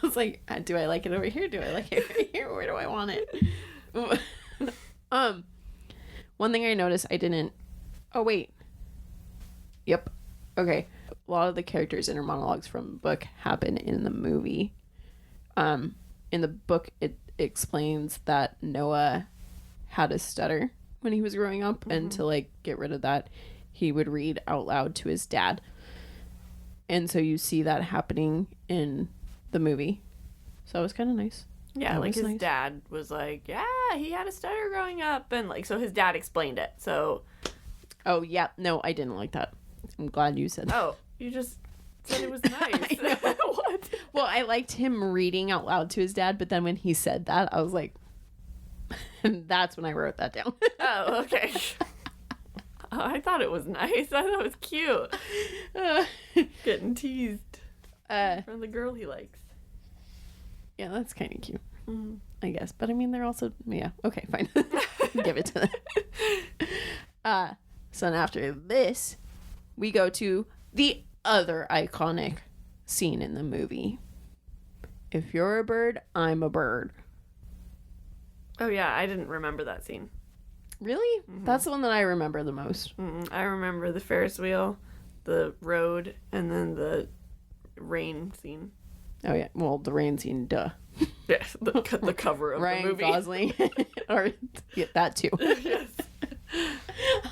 was like, do I like it over here? Do I like it over here? Where do I want it? One thing I noticed I didn't. Oh wait. Yep. Okay. A lot of the characters' inner monologues from the book happen in the movie. In the book, it explains that Noah had a stutter when he was growing up, and to like get rid of that, he would read out loud to his dad. And so you see that happening in the movie. So it was kind of nice. Yeah, like his dad was like, yeah, he had a stutter growing up, and like so his dad explained it. So oh yeah, no, I didn't like that. I'm glad you said that. Oh, you just said it was nice. What? Well, I liked him reading out loud to his dad, but then when he said that, I was like, and that's when I wrote that down. Oh, okay. Oh, I thought it was nice. I thought it was cute. Getting teased from the girl he likes. Yeah, that's kind of cute, I guess. But I mean, they're also, yeah, okay, fine. Give it to them. So then after this, we go to the other iconic scene in the movie. If you're a bird, I'm a bird. Oh, yeah, I didn't remember that scene. Really? Mm-hmm. That's the one that I remember the most. I remember the Ferris wheel, the road, and then the rain scene. Oh, yeah. Well, the rain scene, duh. Yeah, the cover of Ryan the movie. Gosling. Or, yeah, that too. Yes.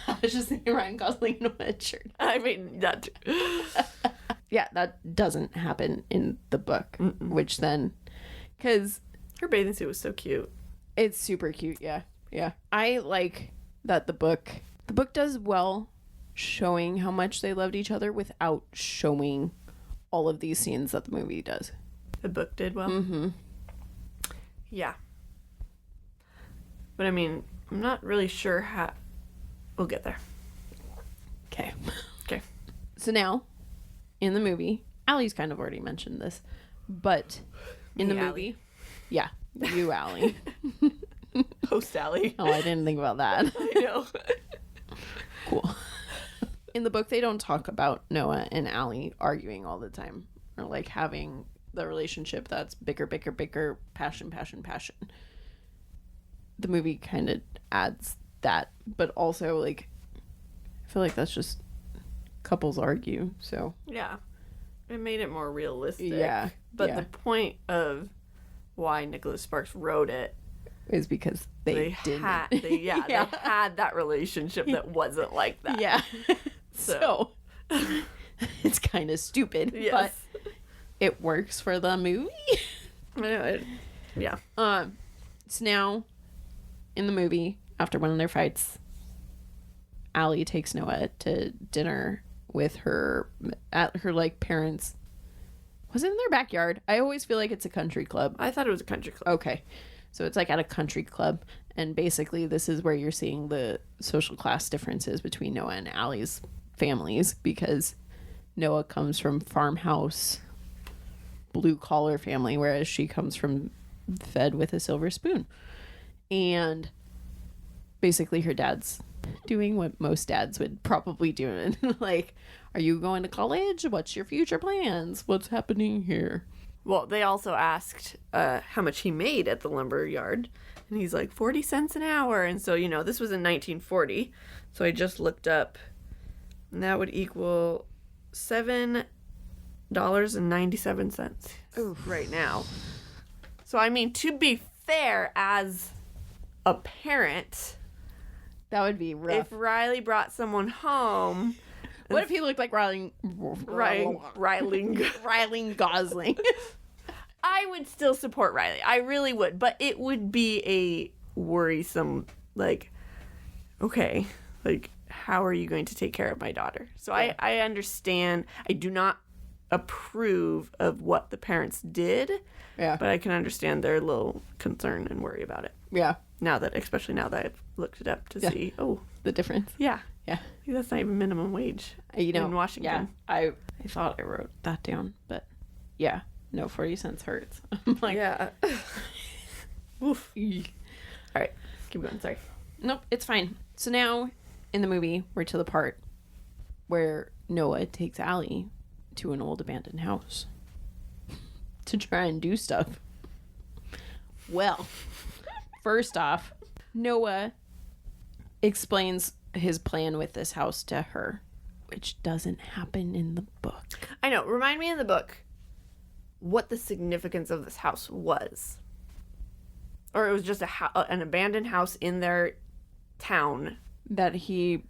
I was just thinking Ryan Gosling in a red shirt. I mean, that too. Yeah, that doesn't happen in the book, which then, because her bathing suit was so cute. It's super cute, yeah. Yeah. I like that the book does well showing how much they loved each other without showing all of these scenes that the movie does. The book did well? Mm-hmm. Yeah. But I mean, I'm not really sure how... We'll get there. Okay. Okay. So now, in the movie, Allie's kind of already mentioned this, but in the movie... Yeah, you, Allie. Host Allie. Oh, I didn't think about that. I know. Cool. In the book, they don't talk about Noah and Allie arguing all the time, or like having the relationship that's bicker, passion. The movie kind of adds that, but also like I feel like that's just couples argue. So yeah, it made it more realistic. Yeah, but the point of why Nicholas Sparks wrote it is because they didn't. They had that relationship that wasn't like that. Yeah. So it's kind of stupid, but it works for the movie. Yeah. So now in the movie, after one of their fights, Allie takes Noah to dinner with her at her like parents. Was it in their backyard? I always feel like it's a country club. I thought it was a country club. Okay. So it's like at a country club, and basically this is where you're seeing the social class differences between Noah and Allie's families, because Noah comes from farmhouse, blue collar family, whereas she comes from fed with a silver spoon. And basically her dad's doing what most dads would probably do. Like, are you going to college? What's your future plans? What's happening here? Well, they also asked how much he made at the lumber yard. And he's like, 40 cents an hour. And so, this was in 1940. So I just looked up. And that would equal $7.97 right now. So, I mean, to be fair, as a parent, That would be rough. if Riley brought someone home, What if he looked like Riley Gosling? I would still support Riley. I really would. But it would be a worrisome, like, okay, like, how are you going to take care of my daughter? So Yeah. I understand. I do not approve of what the parents did, Yeah. but I can understand their little concern and worry about it. Yeah. Especially now that I've looked it up to see, The difference. yeah, Yeah. that's not even minimum wage You know, in Washington. Yeah. I thought I wrote that down, but yeah. No, 40 cents hurts. I'm like, Yeah. Oof. eek. All right, keep going. Sorry. Nope, it's fine. So now in the movie, we're to the part where Noah takes Allie to an old abandoned house to try and do stuff. Well, first off, Noah explains his plan with this house to her, which doesn't happen in the book. I know. Remind me in the book what the significance of this house was. Or it was just an abandoned house in their town. That he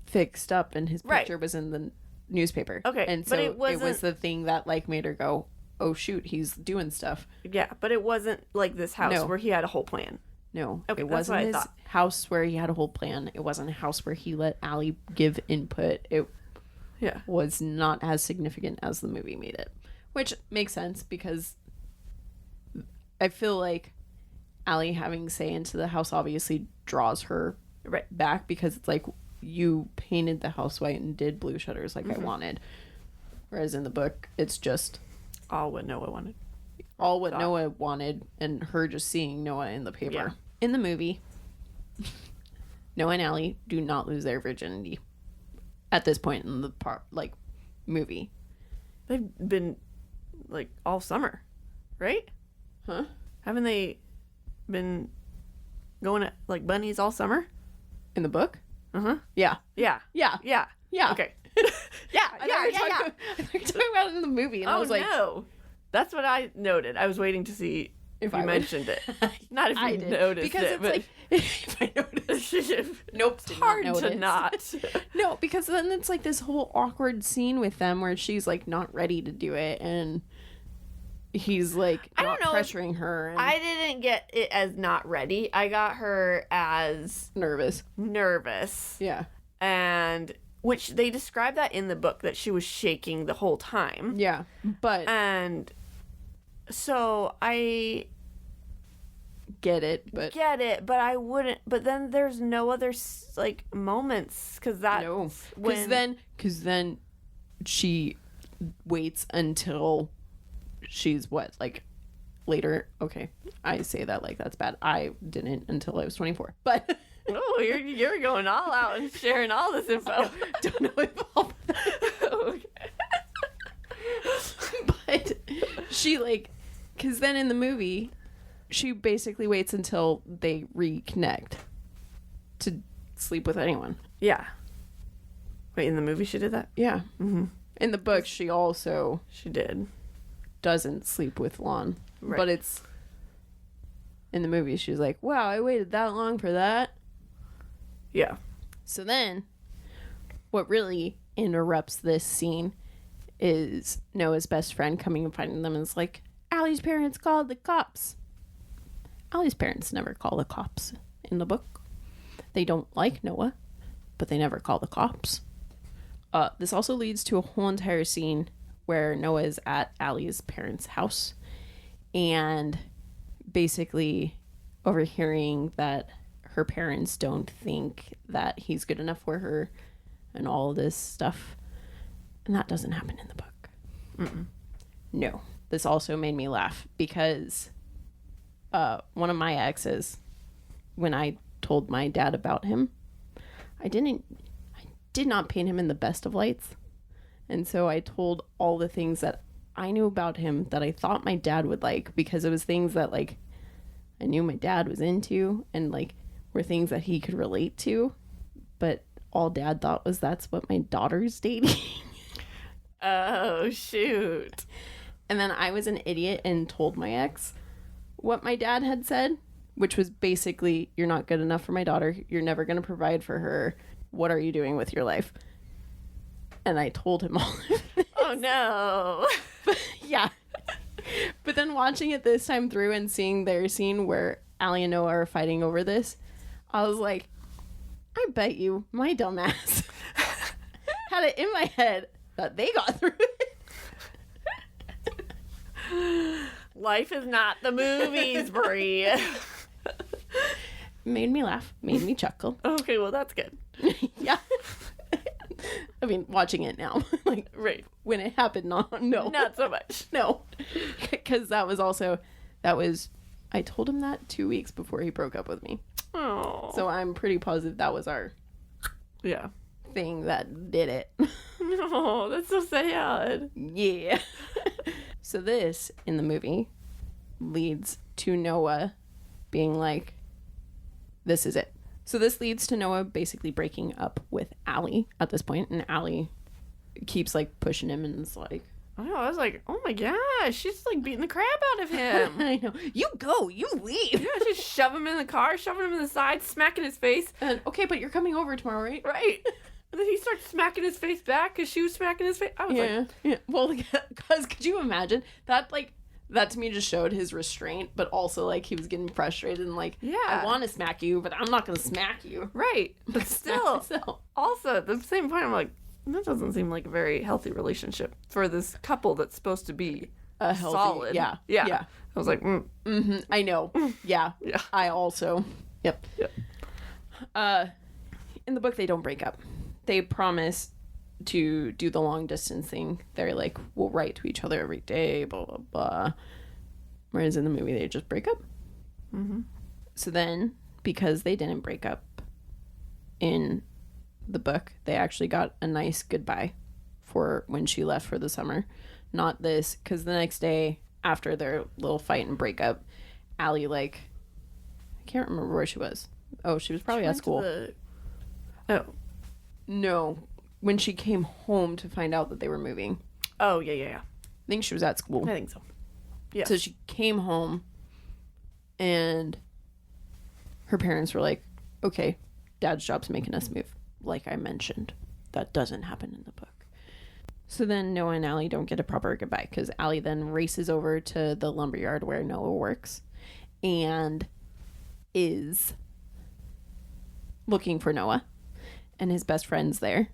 fixed up and his Right. picture was in the newspaper. Okay, And but so it wasn't- was the thing that like made her go, oh shoot, he's doing stuff. Yeah, but it wasn't like this house No. where he had a whole plan. No, Okay, it that's what wasn't I his thought. house where he had a whole plan. It wasn't a house where he let Allie give input. It Yeah. was not as significant as the movie made it, which makes sense because I feel like Allie having say into the house obviously draws her Right. back because it's like you painted the house white and did blue shutters like I wanted, whereas in the book it's just All what Noah wanted. all what Thought. Noah wanted and her just seeing Noah in the paper. Yeah. In the movie, Noah and Allie do not lose their virginity at this point in the movie. They've been like all summer, right? Huh? Haven't they been going at like bunnies all summer? In the book? Uh-huh. Yeah. Yeah. Yeah. Yeah. Yeah. Okay. yeah, I yeah, thought we yeah, were yeah. talking- I thought we were talking about it in the movie, and I Oh, was like, no. That's what I noted. I was waiting to see if I you would- mentioned it. Not if you I did. noticed because it, it's but like, if I noticed. Nope. it's hard to not. No, because then it's like this whole awkward scene with them where she's like not ready to do it, and he's like I not don't know if- pressuring her and I didn't get it as not ready. I got her as nervous. nervous. Yeah. And which they described that in the book that she was shaking the whole time. Yeah. But And so I get it, but get it, but I wouldn't. But then there's no other like moments because that no. Because then she waits until she's what, like later. Okay, I say that like that's bad. I didn't until I was 24, but oh, you're going all out and sharing all this info. don't know if all Okay. but she like, because then in the movie she basically waits until they reconnect to sleep with anyone. Yeah. Wait, in the movie she did that? Yeah. Mm-hmm. In the book she also She did. doesn't sleep with Lon, Right. but it's in the movie she's like, wow, I waited that long for that. Yeah. So then what really interrupts this scene is Noah's best friend coming and finding them and is like, Allie's parents called the cops. Allie's parents never call the cops in the book. They don't like Noah, but they never call the cops. This also leads to a whole entire scene where Noah is at Allie's parents' house and basically overhearing that her parents don't think that he's good enough for her and all this stuff. And that doesn't happen in the book. Mm-mm. No. This also made me laugh because one of my exes, when I told my dad about him, I did not paint him in the best of lights. And so I told all the things that I knew about him that I thought my dad would like, because it was things that like I knew my dad was into and like were things that he could relate to. But all dad thought was that's what my daughter's dating. Oh, shoot. And then I was an idiot and told my ex what my dad had said, which was basically, you're not good enough for my daughter. You're never going to provide for her. What are you doing with your life? And I told him all of this. Oh, no. Yeah. But then watching it this time through and seeing their scene where Allie and Noah are fighting over this, I was like, I bet you my dumbass had it in my head that they got through it. Life is not the movies, Brie. Made me laugh, made me chuckle. Okay, well, that's good. Yeah. I mean, watching it now, like, Right. when it happened, no. Not so much. No. Because I told him that 2 weeks before he broke up with me. Oh. So I'm pretty positive that was our Yeah. thing that did it. No, that's so sad. Yeah. So this, in the movie, leads to Noah being like, this is it. So this leads to Noah basically breaking up with Allie at this point, and Allie keeps like pushing him and is like, I know, I was like, oh my gosh, she's like beating the crap out of him. I know, you go, you leave. Yeah, she's shoving him in the car, shoving him in the side, smacking his face. And okay, but you're coming over tomorrow, right? Right. And then he starts smacking his face back because she was smacking his face. I was like, Yeah. Well, because could you imagine that? Like, that to me just showed his restraint, but also like he was getting frustrated and like, Yeah. I want to smack you, but I'm not gonna smack you. right. But still, So also at the same point, I'm like, that doesn't seem like a very healthy relationship for this couple that's supposed to be a healthy, solid. Yeah. I was like, I know. Yeah. Yeah. I also. Yep. Yep. In the book, they don't break up. They promise to do the long distance thing. They're like, we'll write to each other every day, blah, blah, blah. Whereas in the movie, they just break up. Mm-hmm. So then, because they didn't break up in the book, they actually got a nice goodbye for when she left for the summer. Not this, because the next day, after their little fight and breakup, Allie, like, I can't remember where she was. Oh, she was probably at school. Oh. No, when she came home to find out that they were moving. Oh, yeah. I think she was at school. I think so. Yeah. So she came home and her parents were like, okay, Dad's job's making us move. Like I mentioned, that doesn't happen in the book. So then Noah and Allie don't get a proper goodbye because Allie then races over to the lumberyard where Noah works and is looking for Noah, and his best friend's there.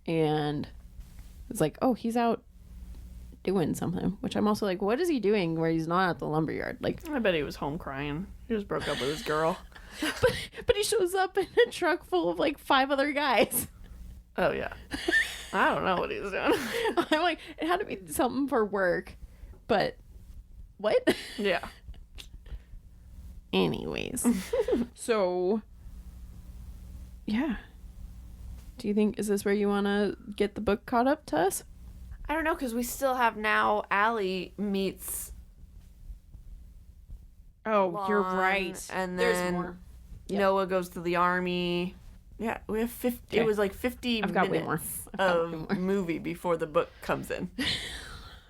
And it's like, oh, he's out doing something, which I'm also like, what is he doing where he's not at the lumberyard? Like, I bet he was home crying. He just broke up with his girl. but he shows up in a truck full of like 5 other guys. Oh, yeah. I don't know what he was doing. I'm like, it had to be something for work, but what? Yeah. Anyways. So, yeah. Do you think, is this where you want to get the book caught up to us? I don't know, because we still have now Allie meets You're Lon, right. and There's then more. Noah goes to the army. Yeah, we have 50. Okay. It was like 50 I've got way more. minutes I've got way of more. movie before the book comes in.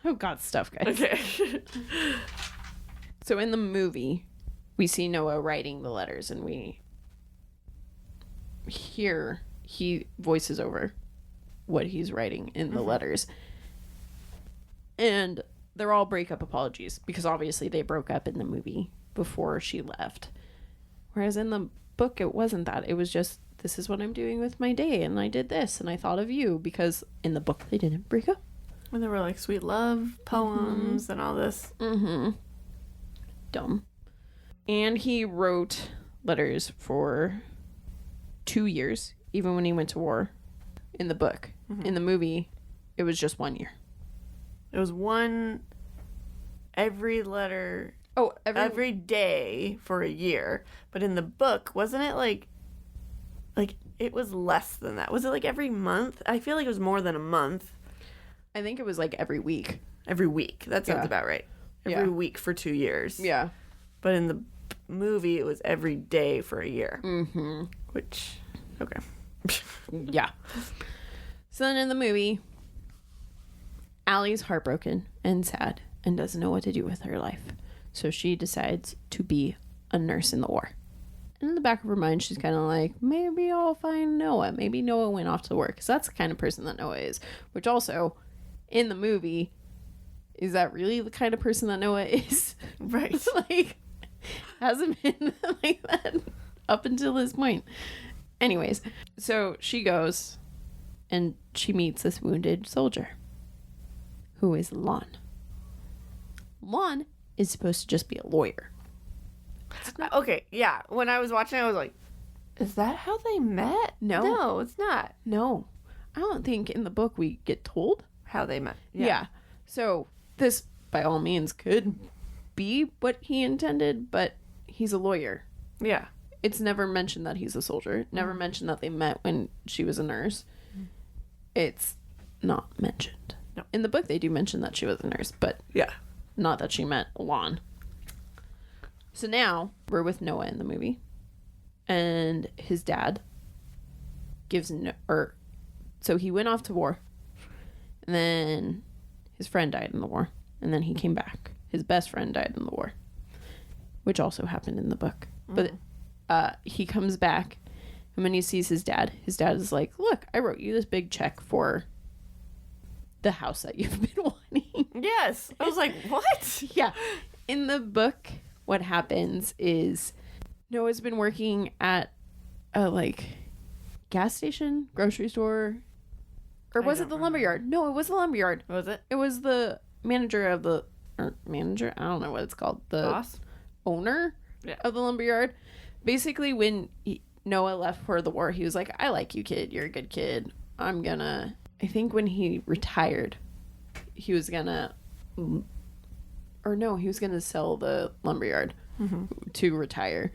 I've got stuff, guys. Okay. So in the movie, we see Noah writing the letters, and we hear he voices over what he's writing in the letters. And they're all breakup apologies, because obviously they broke up in the movie before she left. Whereas in the book, it wasn't that. It was just, this is what I'm doing with my day, and I did this, and I thought of you, because in the book, they didn't break up. And there were like sweet love poems and all this. Mm-hmm. Dumb. And he wrote letters for 2 years, even when he went to war in the book. In the movie, it was just 1 year. It was one every letter Oh, every day for a year. But in the book, wasn't it like it was less than that? Was it like every month? I feel like it was more than a month. I think it was like every week. Every week. That sounds about right. Every week for 2 years. Yeah. But in the movie, it was every day for a year. Mm-hmm. Which, okay. Yeah. So then in the movie, Allie's heartbroken and sad and doesn't know what to do with her life. So she decides to be a nurse in the war. And in the back of her mind, she's kind of like, maybe I'll find Noah. Maybe Noah went off to work. Because that's the kind of person that Noah is. Which also, in the movie, is that really the kind of person that Noah is? Right. Like, hasn't been like that up until this point. Anyways, so she goes and she meets this wounded soldier who is Lon. Lon is supposed to just be a lawyer. Okay, yeah. When I was watching, I was like, is that how they met? No, it's not. No. I don't think in the book we get told How they met. Yeah. So this, by all means, could be what he intended, but he's a lawyer. Yeah. It's never mentioned that he's a soldier. Never mentioned that they met when she was a nurse. It's not mentioned. No. In the book, they do mention that she was a nurse, but Yeah. not that she met Lon. So now we're with Noah in the movie, and his dad gives so he went off to war, and then his friend died in the war, and then he came back. His best friend died in the war, which also happened in the book. But he comes back, and when he sees his dad is like, look, I wrote you this big check for the house that you've been wanting. Yes. I was like, what? Yeah. In the book, what happens is Noah's been working at a gas station, grocery store, or was it the lumberyard? No, it was the lumberyard. Was it? It was the manager of the manager. I don't know what it's called. The Boss? owner of the lumberyard. Basically, when Noah left for the war, he was like, "I like you, kid. You're a good kid. I think when he retired, he was gonna." Or no, he was going to sell the lumberyard to retire,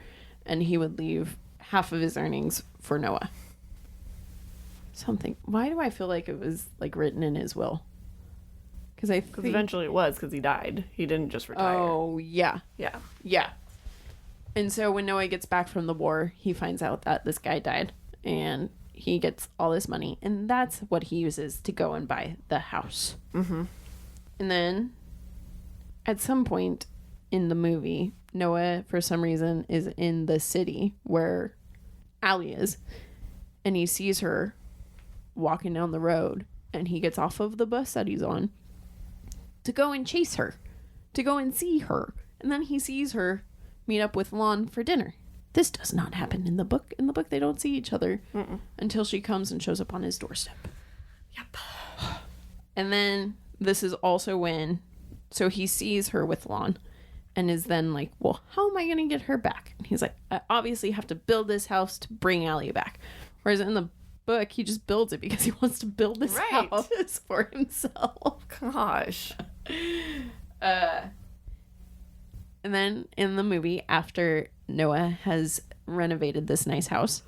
and he would leave half of his earnings for Noah. Why do I feel like it was written in his will? Because eventually it was, because he died. He didn't just retire. Oh, yeah. Yeah. Yeah. And so when Noah gets back from the war, he finds out that this guy died, and he gets all this money, and that's what he uses to go and buy the house. Mm-hmm. And then at some point in the movie, Noah, for some reason, is in the city where Allie is, and he sees her walking down the road, and he gets off of the bus that he's on to go and chase her, to go and see her, and then he sees her meet up with Lon for dinner. This does not happen in the book. In the book, they don't see each other until she comes and shows up on his doorstep. Yep. And then this is also when... So he sees her with Lon and is then like, well, how am I going to get her back? And he's like, I obviously have to build this house to bring Allie back. Whereas in the book, he just builds it because he wants to build this house for himself. Gosh. And then in the movie, after Noah has renovated this nice house,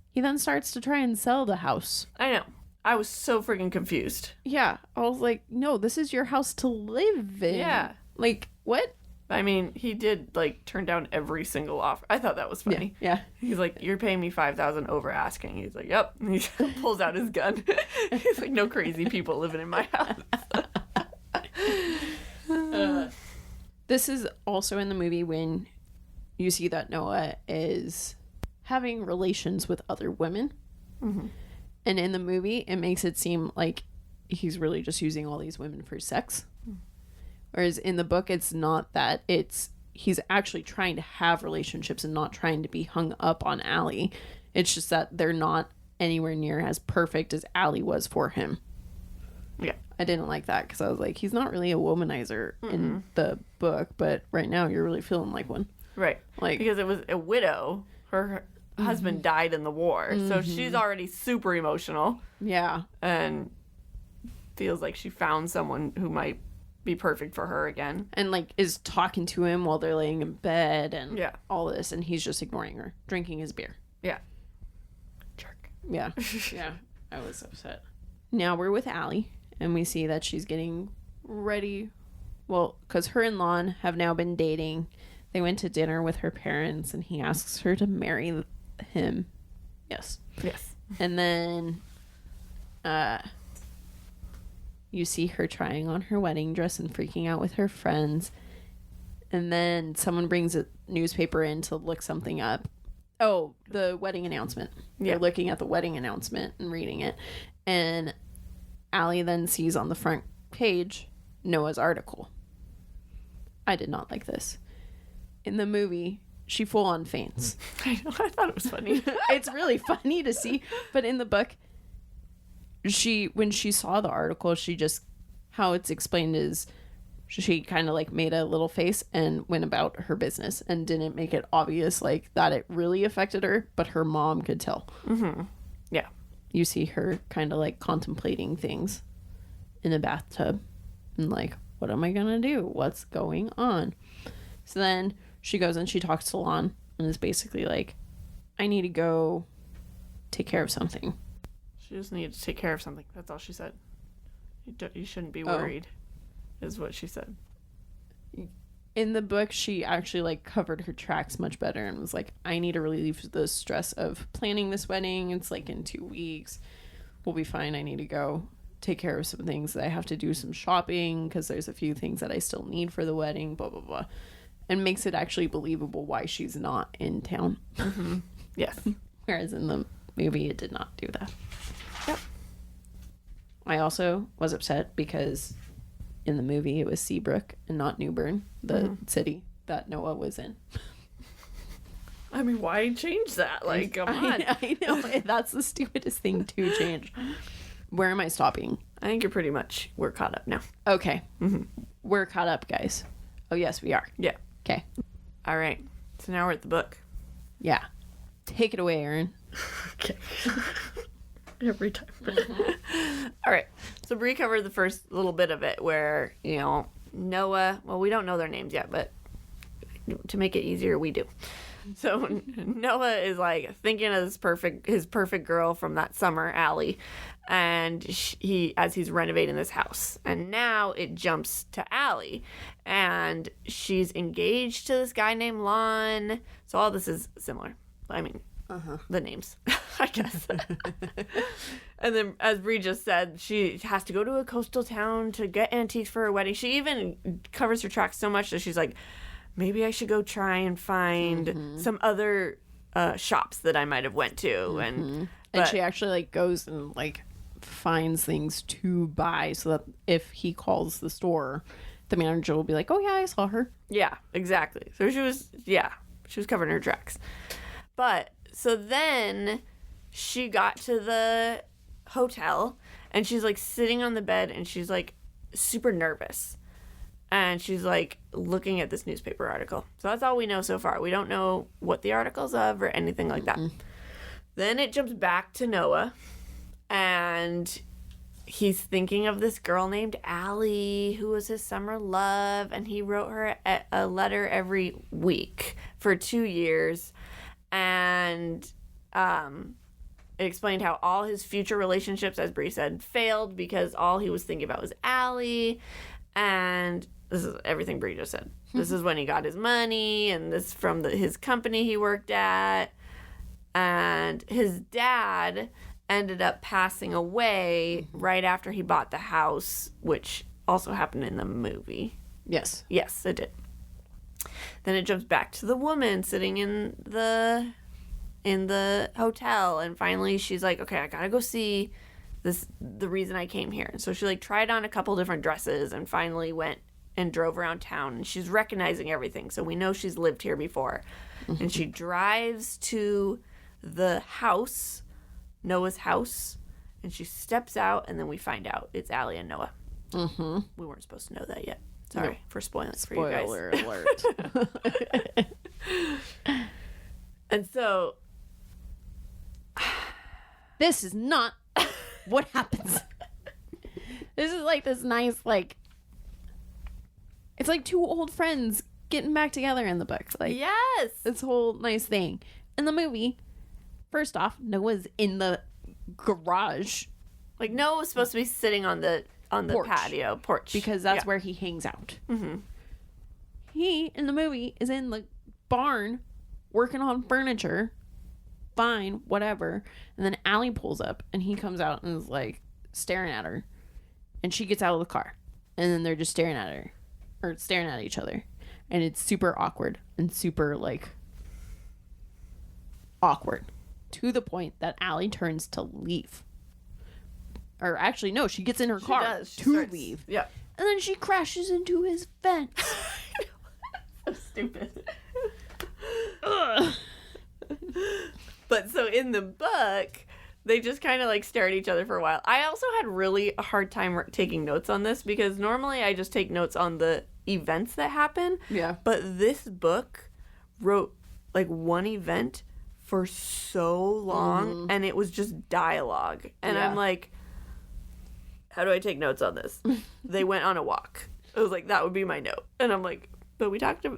he then starts to try and sell the house. I know. I was so freaking confused. Yeah. I was like, no, this is your house to live in. Yeah. Like, what? I mean, he did, turn down every single offer. I thought that was funny. Yeah. He's like, you're paying me $5,000 over asking. He's like, yep. And he pulls out his gun. He's like, no crazy people living in my house. This is also in the movie when you see that Noah is having relations with other women. Mm-hmm. And in the movie, it makes it seem like he's really just using all these women for sex. Whereas in the book, it's not that. He's actually trying to have relationships and not trying to be hung up on Allie. It's just that they're not anywhere near as perfect as Allie was for him. Yeah. I didn't like that because I was like, he's not really a womanizer in the book, but right now you're really feeling like one. Right. Because it was a widow. Her husband died in the war, so she's already super emotional. Yeah. And feels like she found someone who might be perfect for her again. And is talking to him while they're laying in bed and all this, and he's just ignoring her, drinking his beer. Yeah. Jerk. Yeah. Yeah. I was upset. Now we're with Allie, and we see that she's getting ready. Well, because her and Lon have now been dating. They went to dinner with her parents, and he asks her to marry him. Yes. Yes. And then You see her trying on her wedding dress and freaking out with her friends. And then someone brings a newspaper in to look something up. Oh, the wedding announcement. Yeah. They're looking at the wedding announcement and reading it. And Allie then sees on the front page Noah's article. I did not like this. In the movie, she full on faints. I know, I thought it was funny. It's really funny to see. But in the book, when she saw the article, she just, how it's explained is, she kind of like made a little face and went about her business and didn't make it obvious like that it really affected her, but her mom could tell. Mm-hmm. Yeah. You see her kind of like contemplating things in a bathtub and like, what am I gonna do? What's going on? So then she goes and she talks to Lon and is basically like, I need to go take care of something. She just needed to take care of something. That's all she said. You shouldn't be worried. Is what she said. In the book, she actually like covered her tracks much better and was like, I need to relieve the stress of planning this wedding. It's like in 2 weeks. We'll be fine. I need to go take care of some things. I have to do some shopping because there's a few things that I still need for the wedding, blah, blah, blah. And makes it actually believable why she's not in town. Mm-hmm. Yes. Whereas in the movie, it did not do that. Yep. I also was upset because in the movie, it was Seabrook and not Newbern, the city that Noah was in. I mean, why change that? Like, come on. I know. That's the stupidest thing to change. Where am I stopping? I think we're caught up now. Okay. Mm-hmm. We're caught up, guys. Oh, yes, we are. Yeah. Okay. All right. So now we're at the book. Yeah. Take it away, Erin. Okay. Every time. All right. So Bree covered the first little bit of it where, Noah, well, we don't know their names yet, but to make it easier, we do. So Noah is like thinking of his perfect girl from that summer, Allie, and as he's renovating this house. And now it jumps to Allie, and she's engaged to this guy named Lon. So all this is similar. I mean, the names, I guess. And then, as Bree just said, she has to go to a coastal town to get antiques for her wedding. She even covers her tracks so much that she's like, maybe I should go try and find some other shops that I might have went to. And she actually like goes and like finds things to buy so that if he calls the store, the manager will be like, oh yeah, I saw her. Yeah, exactly. So she was covering her tracks. But so then she got to the hotel and she's like sitting on the bed and she's like super nervous. And she's like looking at this newspaper article. So that's all we know so far. We don't know what the article's of or anything like that. Then it jumps back to Noah and he's thinking of this girl named Allie who was his summer love, and he wrote her a letter every week for 2 years. And it explained how all his future relationships, as Bree said, failed because all he was thinking about was Allie. And this is everything Bree just said. This is when he got his money, and this from his company he worked at. And his dad ended up passing away right after he bought the house, which also happened in the movie. Yes. Yes, it did. Then it jumps back to the woman sitting in the hotel, and finally she's like, okay, I gotta go see the reason I came here. And so she like tried on a couple different dresses and finally went and drove around town, and she's recognizing everything, so we know she's lived here before. And she drives to the house, Noah's house, and she steps out, and then we find out it's Allie and Noah. We weren't supposed to know that yet. Sorry for spoiling for you guys. Spoiler alert. And so this is not what happens. This is like this nice, like, it's like two old friends getting back together in the book. Like, yes, this whole nice thing. In the movie, first off, Noah's in the garage. Like, Noah was supposed to be sitting on the patio porch because that's where he hangs out. He in the movie is in the barn working on furniture. Fine, whatever. And then Allie pulls up and he comes out and is like staring at her. And she gets out of the car. And then they're just staring at her. Or staring at each other. And it's super awkward. And super, like, awkward. To the point that Allie turns to leave. Or actually, no, she gets in her car to leave. Yeah. And then she crashes into his fence. So stupid. Ugh. But so in the book, they just kind of like stare at each other for a while. I also had really a hard time taking notes on this because normally I just take notes on the events that happen. Yeah. But this book wrote like one event for so long and it was just dialogue. And Yeah. I'm like, how do I take notes on this? They went on a walk. I was like, that would be my note. And I'm like, but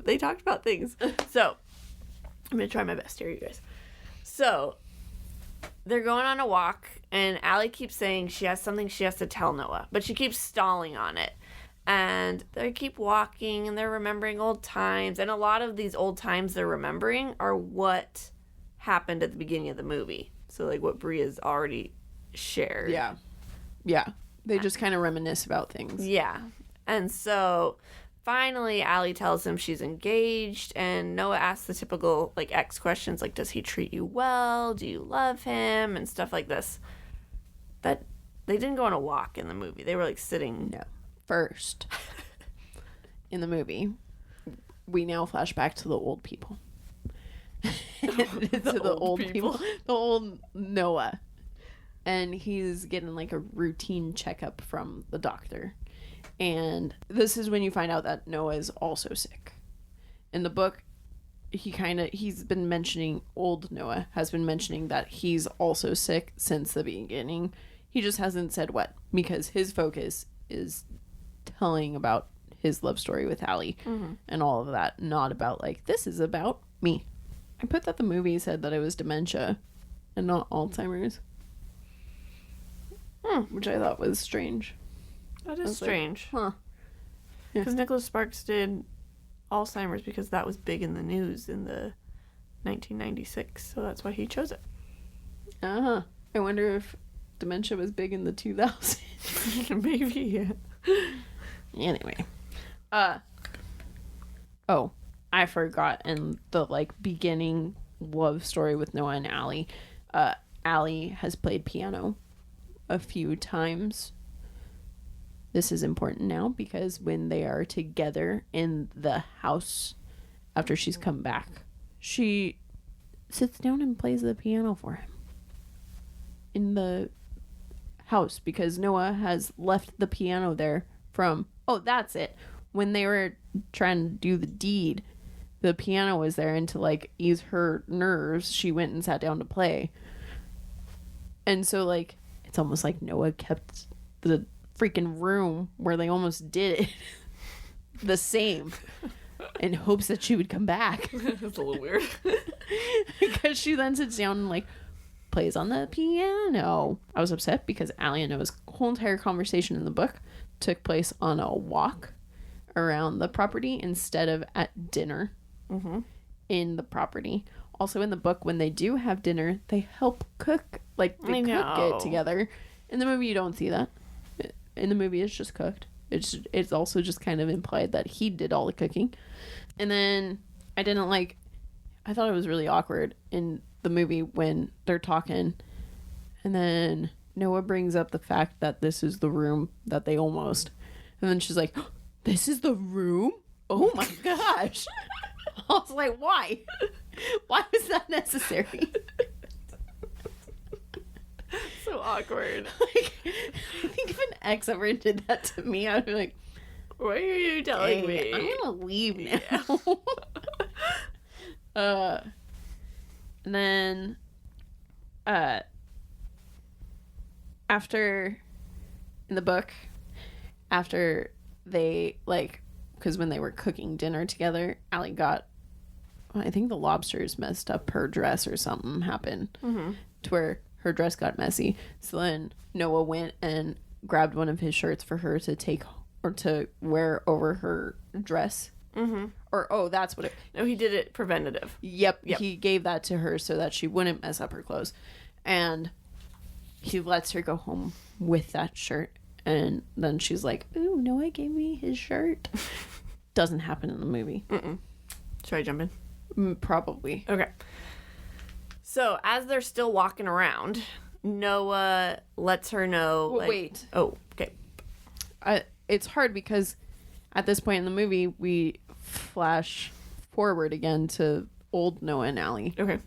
they talked about things. So I'm going to try my best here, you guys. So they're going on a walk, and Allie keeps saying she has something she has to tell Noah, but she keeps stalling on it. And they keep walking, and they're remembering old times. And a lot of these old times they're remembering are what happened at the beginning of the movie. So, like, what Bria's already shared. Yeah. Yeah. They just kind of reminisce about things. Yeah. And so finally, Allie tells him she's engaged, and Noah asks the typical, like, ex questions, like, does he treat you well? Do you love him? And stuff like this. That they didn't go on a walk in the movie. They were, like, sitting. No. First, in the movie, we now flash back to the old people. The old people. The old Noah. And he's getting, like, a routine checkup from the doctor. And this is when you find out that Noah is also sick. In the book, he's been mentioning, old Noah has been mentioning that he's also sick since the beginning. He just hasn't said what, because his focus is telling about his love story with Allie and all of that, not about, like, this is about me. I put that the movie said that it was dementia and not Alzheimer's. Which I thought was strange. That is strange. Like, huh. Because Nicholas Sparks did Alzheimer's because that was big in the news in the 1996. So that's why he chose it. Uh-huh. I wonder if dementia was big in the 2000s. Maybe, yeah. Anyway. Oh, I forgot in the, like, beginning love story with Noah and Allie. Allie has played piano a few times. This is important now because when they are together in the house after she's come back, she sits down and plays the piano for him in the house because Noah has left the piano there from, oh, that's it. When they were trying to do the deed, the piano was there, and to, like, ease her nerves, she went and sat down to play. And so, like, it's almost like Noah kept the freaking room where they almost did it the same in hopes that she would come back. That's a little weird. Because she then sits down and, like, plays on the piano. I was upset because Allie and Noah's whole entire conversation in the book took place on a walk around the property instead of at dinner in the property. Also in the book, when they do have dinner, they help cook. Like, they cook it together. In the movie, you don't see that. In the movie, it's just cooked. It's also just kind of implied that he did all the cooking. And then I thought it was really awkward in the movie when they're talking, and then Noah brings up the fact that this is the room that they almost, and then she's like, this is the room? Oh my gosh. I was like, why? Why was that necessary? So awkward. Like, I think if an ex ever did that to me, I'd be like, why are you telling me? I'm gonna leave now. And then after, in the book, after they, like, because when they were cooking dinner together, Allie got, I think the lobsters messed up her dress or something happened to where her dress got messy. So then Noah went and grabbed one of his shirts for her to take or to wear over her dress. Or, oh, that's what it... No, he did it preventative. Yep. He gave that to her so that she wouldn't mess up her clothes. And he lets her go home with that shirt. And then she's like, ooh, Noah gave me his shirt. Doesn't happen in the movie. Mm-mm. Should I jump in? Probably. Okay. So as they're still walking around, Noah lets her know. Wait. Oh, okay. It's hard because at this point in the movie, we flash forward again to old Noah and Allie. Okay.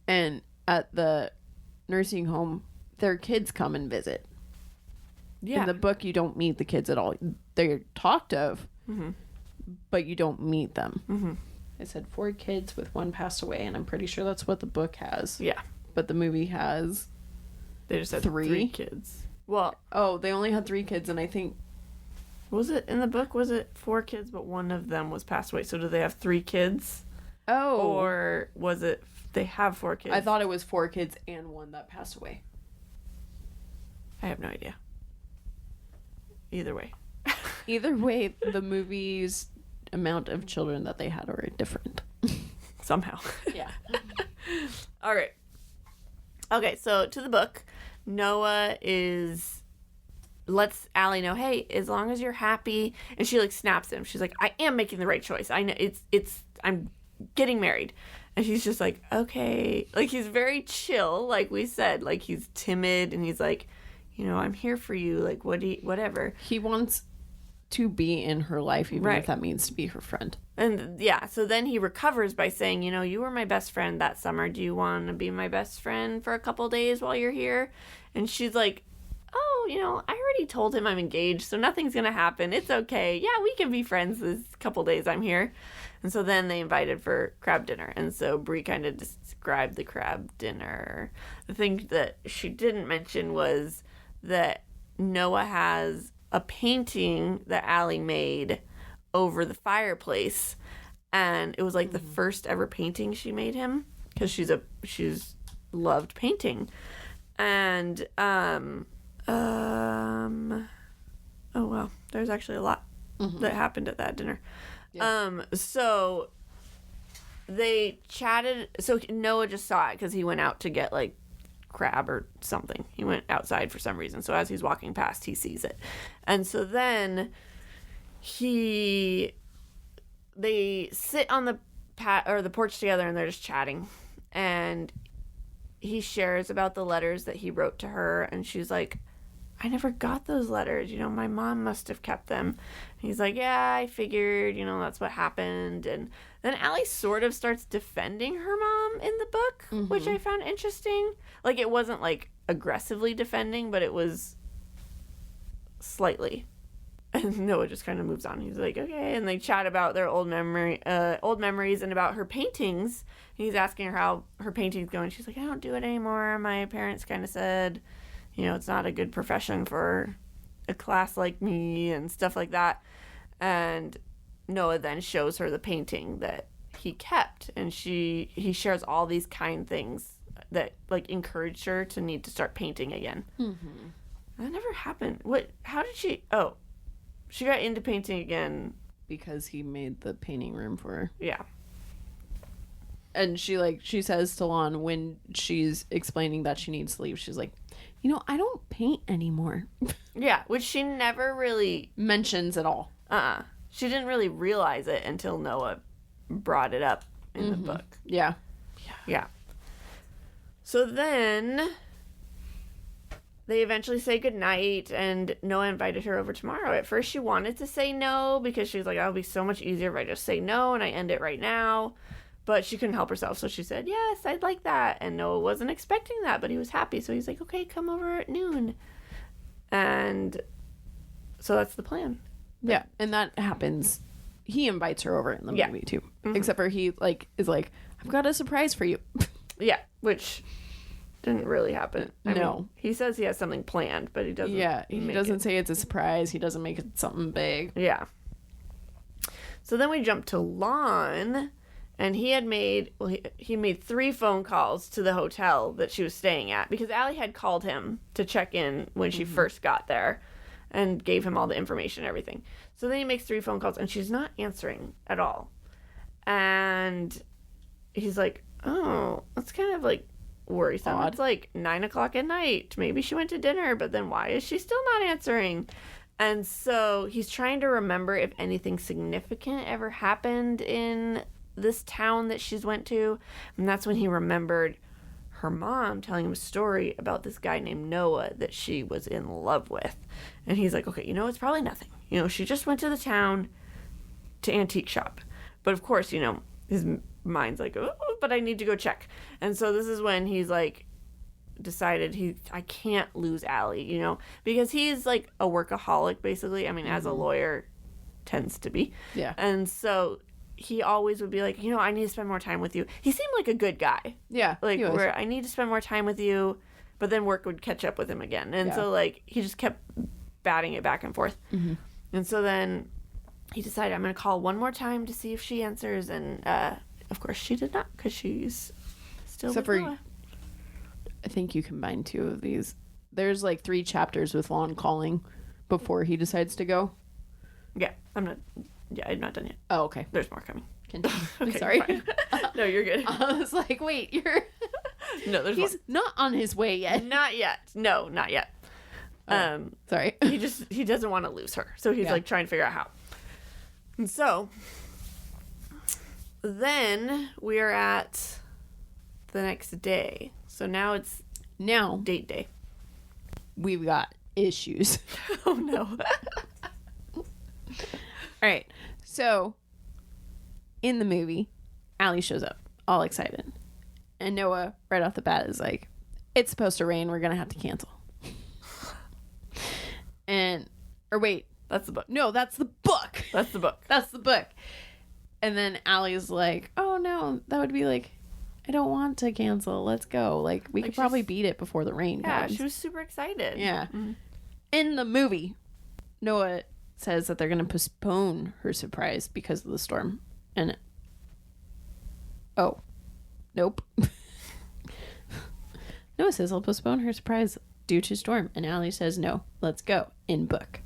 And at the nursing home, their kids come and visit. Yeah. In the book, you don't meet the kids at all. They're talked of, but you don't meet them. Mm-hmm. I said 4 kids with 1 passed away, and I'm pretty sure that's what the book has. Yeah. But the movie has... They just had 3 kids. Well... Oh, they only had 3 kids, and I think... Was it in the book? Was it 4 kids, but one of them was passed away? So do they have 3 kids? Oh. Or was it they have 4 kids? I thought it was 4 kids and 1 that passed away. I have no idea. Either way. Either way, the movie's amount of children that they had are different. Somehow. Yeah. All right. Okay, so to the book, Noah lets Allie know, hey, as long as you're happy, and she like snaps him. She's like, I am making the right choice. I know I'm getting married. And he's just like, okay. Like, he's very chill, like we said. Like, he's timid, and he's like, I'm here for you. Like, whatever. He wants to be in her life, even if that means to be her friend. And yeah, so then he recovers by saying, you were my best friend that summer. Do you want to be my best friend for a couple days while you're here? And she's like, oh, I already told him I'm engaged, so nothing's going to happen. It's okay. Yeah, we can be friends this couple days I'm here. And so then they invited for crab dinner. And so Brie kind of described the crab dinner. The thing that she didn't mention was that Noah has a painting that Allie made over the fireplace. And it was like the first ever painting she made him, because she's loved painting. And, oh well, there's actually a lot that happened at that dinner. Yeah. So they chatted. So Noah just saw it because he went out to get like crab or something. He went outside for some reason. So as he's walking past, he sees it. And so then they sit on the porch together, and they're just chatting. And he shares about the letters that he wrote to her, and she's like, I never got those letters. My mom must have kept them. And he's like, yeah, I figured, that's what happened. And then Allie sort of starts defending her mom in the book, which I found interesting. Like, it wasn't like aggressively defending, but it was slightly. And Noah just kind of moves on. He's like, okay. And they chat about their old memories and about her paintings. And he's asking her how her painting's going. She's like, I don't do it anymore. My parents kind of said, it's not a good profession for a class like me and stuff like that. And Noah then shows her the painting that he kept. And he shares all these kind things that, like, encouraged her to need to start painting again. That never happened. How did she... Oh. She got into painting again. Because he made the painting room for her. Yeah. And she says to Lon when she's explaining that she needs to leave, she's like, I don't paint anymore. Yeah, which she never really mentions at all. She didn't really realize it until Noah brought it up in the book. Yeah. Yeah. So then they eventually say goodnight, and Noah invited her over tomorrow. At first, she wanted to say no because she was like, it'll be so much easier if I just say no and I end it right now. But she couldn't help herself, so she said, yes, I'd like that. And Noah wasn't expecting that, but he was happy. So he's like, okay, come over at noon. And so that's the plan. Yeah, and that happens. He invites her over in the movie, too. Except for he, is like, I've got a surprise for you. Yeah, which didn't really happen. I mean, he says he has something planned, but he doesn't. Yeah, he doesn't say it's a surprise. He doesn't make it something big. Yeah. So then we jump to Lon, and he made 3 phone calls to the hotel that she was staying at, because Allie had called him to check in when she first got there and gave him all the information and everything. So then he makes 3 phone calls, and she's not answering at all. And he's like, oh, that's kind of like worrisome. Odd. It's like 9:00 at night. Maybe she went to dinner, but then why is she still not answering? And so he's trying to remember if anything significant ever happened in this town that she's went to. And that's when he remembered her mom telling him a story about this guy named Noah that she was in love with. And he's like, okay, it's probably nothing. She just went to the town to antique shop. But of course, his mind's like, oh, but I need to go check. And so this is when he's like, decided I can't lose Allie, because he's like a workaholic basically. I mean, as a lawyer tends to be. Yeah. And so he always would be like, I need to spend more time with you. He seemed like a good guy. Yeah. Like, where I need to spend more time with you, but then work would catch up with him again. And so like he just kept batting it back and forth. Mm-hmm. And so then he decided, I'm going to call one more time to see if she answers. And of course she did not, because she's still Except with for Noah. I think you combine 2 of these. There's like 3 chapters with Lon calling before he decides to go. Yeah, I'm not done yet. Oh, okay. There's more coming. Continue. Okay, Sorry. fine. No, you're good. I was like, wait, No, there's he's not on his way yet. not yet. No, not yet. Sorry. He doesn't want to lose her, so he's like trying to figure out how. And so then we are at the next day. So now it's Now date day. we've got issues. Oh no. All right. So in the movie, Allie shows up all excited. And Noah, right off the bat, is like, it's supposed to rain. We're going to have to cancel. Or wait. That's the book. No, that's the book. That's the book. That's the book. And then Allie's like, oh no, that would be like, I don't want to cancel. Let's go. Like, we could probably beat it before the rain comes. She was super excited. Yeah. Mm-hmm. In the movie, Noah says that they're going to postpone her surprise because of the storm. And nope. Noah says he'll postpone her surprise due to storm. And Allie says, no, let's go. In book.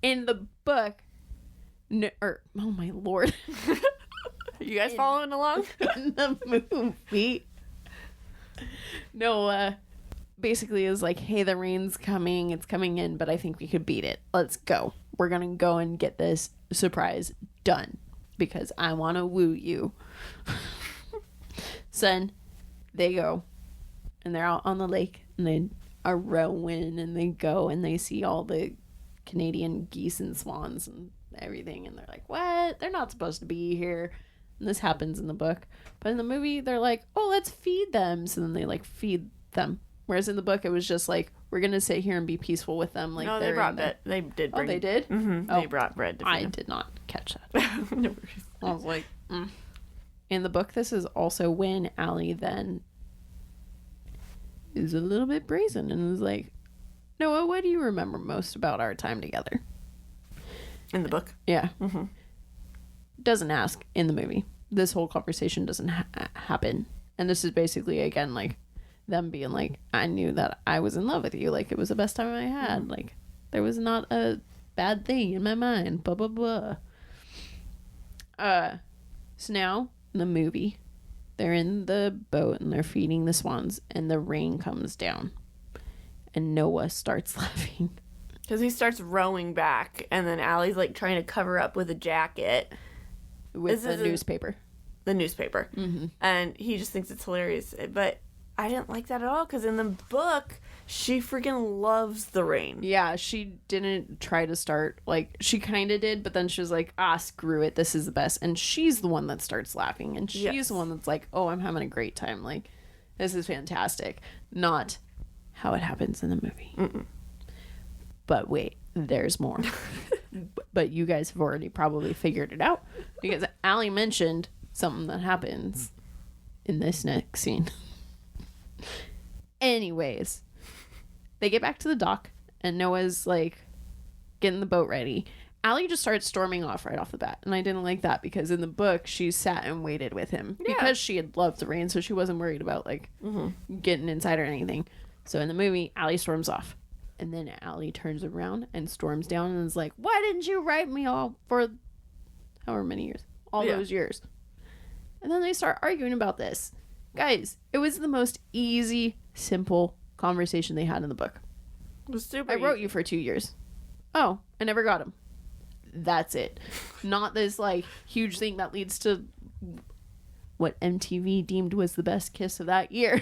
In the book, oh my lord. You guys following along? In the movie, Noah basically is like, hey, the rain's coming. It's coming in, but I think we could beat it. Let's go. We're going to go and get this surprise done because I want to woo you. Son, they go and they're out on the lake and they are rowing and they go and they see all the Canadian geese and swans and everything. And they're like, what? They're not supposed to be here. And this happens in the book. But in the movie, they're like, oh, let's feed them. So then they like feed them. Whereas in the book, it was just like, we're going to sit here and be peaceful with them. Like, no, they brought bread. They did bring. Oh, they did? Mm-hmm. Oh, they brought bread to feed I them. did not catch that. No worries. I was like, In the book, this is also when Allie then is a little bit brazen and is like, Noah, what do you remember most about our time together? In the book? Yeah. Mm-hmm. Doesn't ask in the movie. This whole conversation doesn't happen. And this is basically, again, like, them being like, I knew that I was in love with you. Like, it was the best time I had. Mm-hmm. Like, there was not a bad thing in my mind. Blah, blah, blah. So now, in the movie, they're in the boat and they're feeding the swans. And the rain comes down. And Noah starts laughing. Because he starts rowing back. And then Allie's, like, trying to cover up with a jacket. With the newspaper. The newspaper. Mm-hmm. And he just thinks it's hilarious. But I didn't like that at all, because in the book, she freaking loves the rain. Yeah, she didn't try to start, like, she kind of did, but then she was like, screw it, this is the best. And she's the one that starts laughing, and she's the one that's like, oh, I'm having a great time. Like, this is fantastic. Not how it happens in the movie. Mm-mm. But wait, there's more. But you guys have already probably figured it out, because Allie mentioned something that happens in this next scene. Anyways, they get back to the dock and Noah's like getting the boat ready. Allie just starts storming off right off the bat, and I didn't like that, because in the book she sat and waited with him because she had loved the rain, so she wasn't worried about like getting inside or anything. So in the movie, Allie storms off, and then Allie turns around and storms down and is like, why didn't you write me all for however many years, all those years? And then they start arguing about this. Guys, it was the most easy, simple conversation they had in the book. It was super I wrote easy. you for 2 years. Oh, I never got him. That's it. Not this, like, huge thing that leads to what MTV deemed was the best kiss of that year.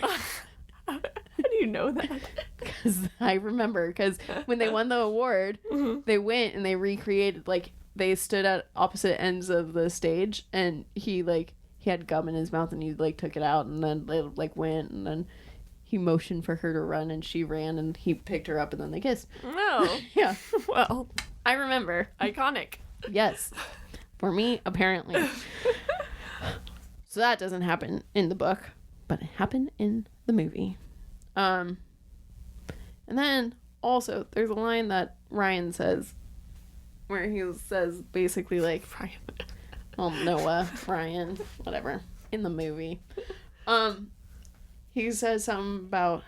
How do you know that? Because I remember, because when they won the award, they went and they recreated, like, they stood at opposite ends of the stage, and he had gum in his mouth, and he, like, took it out, and then they, like, went, and then he motioned for her to run, and she ran, and he picked her up, and then they kissed. Oh. Yeah. Well, I remember. iconic. Yes. For me, apparently. So that doesn't happen in the book, but it happened in the movie. And then also there's a line that Ryan says where he says basically like Noah, Ryan, whatever, in the movie. He says something about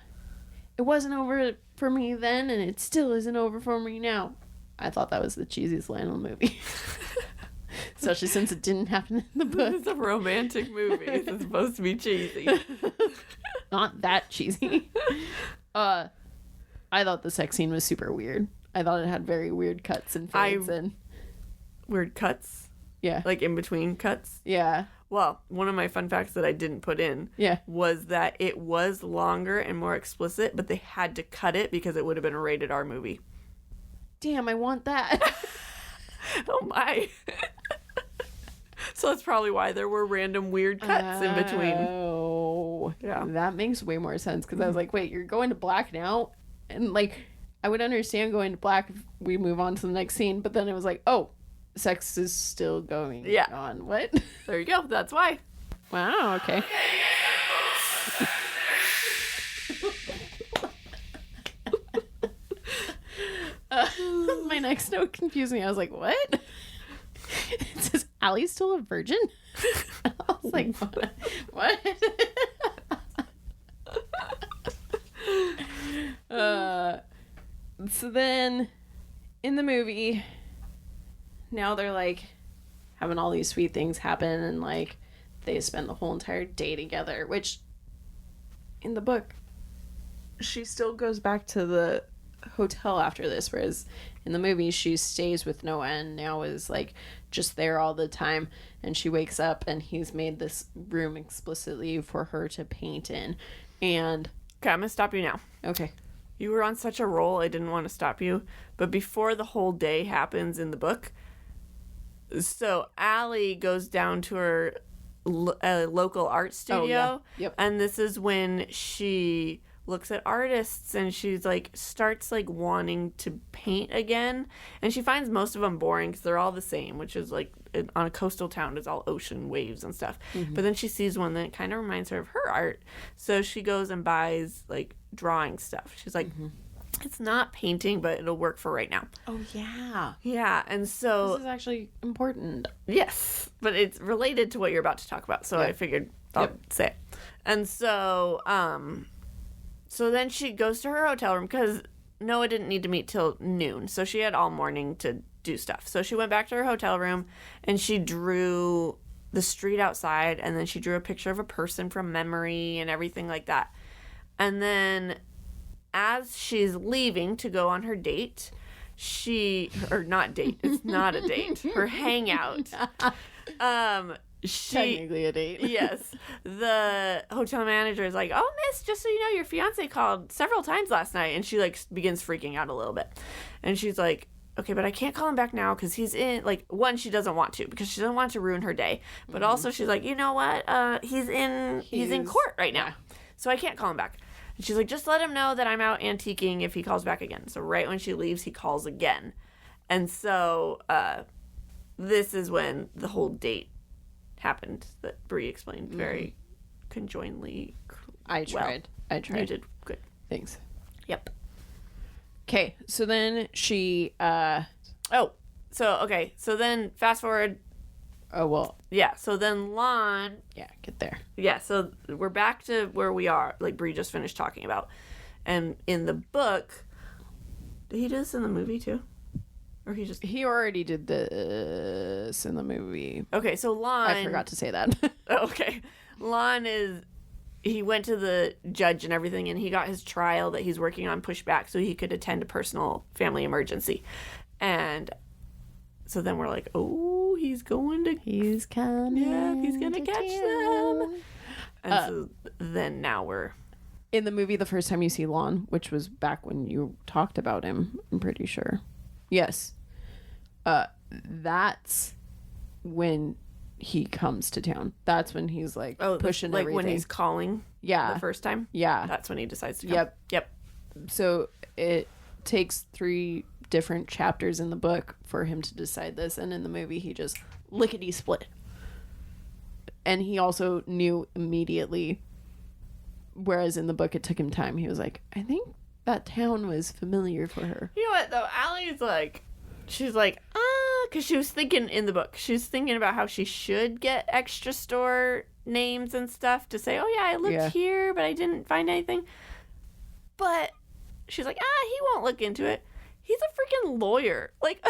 it wasn't over for me then and it still isn't over for me now. I thought that was the cheesiest line in the movie. Especially since it didn't happen in the book. It's a romantic movie. It's supposed to be cheesy. Not that cheesy. I thought the sex scene was super weird. I thought it had very weird cuts and fades and weird cuts. Yeah. Like in between cuts. Yeah. Well, one of my fun facts that I didn't put in was that it was longer and more explicit, but they had to cut it because it would have been a rated R movie. Damn, I want that. Oh my. So that's probably why there were random weird cuts in between. Oh. Yeah. That makes way more sense because I was like, wait, you're going to black now? And like, I would understand going to black if we move on to the next scene, but then it was like, oh, sex is still going on. What? There you go. That's why. Wow, okay. My next note confused me. I was like, what? It says, Allie's still a virgin? I was like, what? So then, in the movie, now they're like having all these sweet things happen and like they spend the whole entire day together, which in the book, she still goes back to the hotel after this, whereas in the movie she stays with Noah and now is like just there all the time, and she wakes up and he's made this room explicitly for her to paint in. And okay, I'm gonna stop you now. Okay. You were on such a roll, I didn't want to stop you, but before the whole day happens in the book, so Allie goes down to her local art studio, and this is when she looks at artists and she's like starts like wanting to paint again, and she finds most of them boring because they're all the same, which is like on a coastal town, it's all ocean waves and stuff. But then she sees one that kind of reminds her of her art, so she goes and buys like drawing stuff. She's like, it's not painting, but it'll work for right now. Oh yeah. Yeah, and so This is actually important. yes, but it's related to what you're about to talk about, so I figured I'll say it. And so so then she goes to her hotel room because Noah didn't need to meet till noon, so she had all morning to do stuff. So she went back to her hotel room and she drew the street outside, and then she drew a picture of a person from memory and everything like that. And then as she's leaving to go on her date, or not date, it's not a date, her hangout. Technically a date. Yes. The hotel manager is like, oh, miss, just so you know, your fiance called several times last night. And she like begins freaking out a little bit. And she's like, okay, but I can't call him back now because he's in, like, one, she doesn't want to because she doesn't want to ruin her day. But also she's like, you know what? He's in court right now. So I can't call him back. And she's like, just let him know that I'm out antiquing if he calls back again. So right when she leaves, he calls again. And so this is when the whole date happened that Brie explained very conjointly. I tried. You did good. Thanks. Yep. Okay, so then she so then fast forward. Oh well. Yeah, so then Lon. Yeah, get there. Yeah, so we're back to where we are, like Brie just finished talking about. And in the book, did he do this in the movie too? Or he already did this in the movie. Okay, so Lon. I forgot to say that. Okay. Lon is he went to the judge and everything, and he got his trial that he's working on pushed back so he could attend a personal family emergency. And so then we're like, oh, he's coming. Yeah, he's going to catch them. And so then now we're... In the movie, the first time you see Lon, which was back when you talked about him, I'm pretty sure. Yes. That's when he comes to town. That's when he's like pushing like everything. when he's calling the first time? Yeah. That's when he decides to come. Yep. So it takes 3 different chapters in the book for him to decide this, and in the movie he just lickety split. And he also knew immediately, whereas in the book it took him time. He was like, I think that town was familiar for her. You know what though? Allie's like, she's like, because she was thinking in the book, she's thinking about how she should get extra store names and stuff to say, oh yeah, I looked here, but I didn't find anything. But she's like, he won't look into it. He's a freaking lawyer. Like,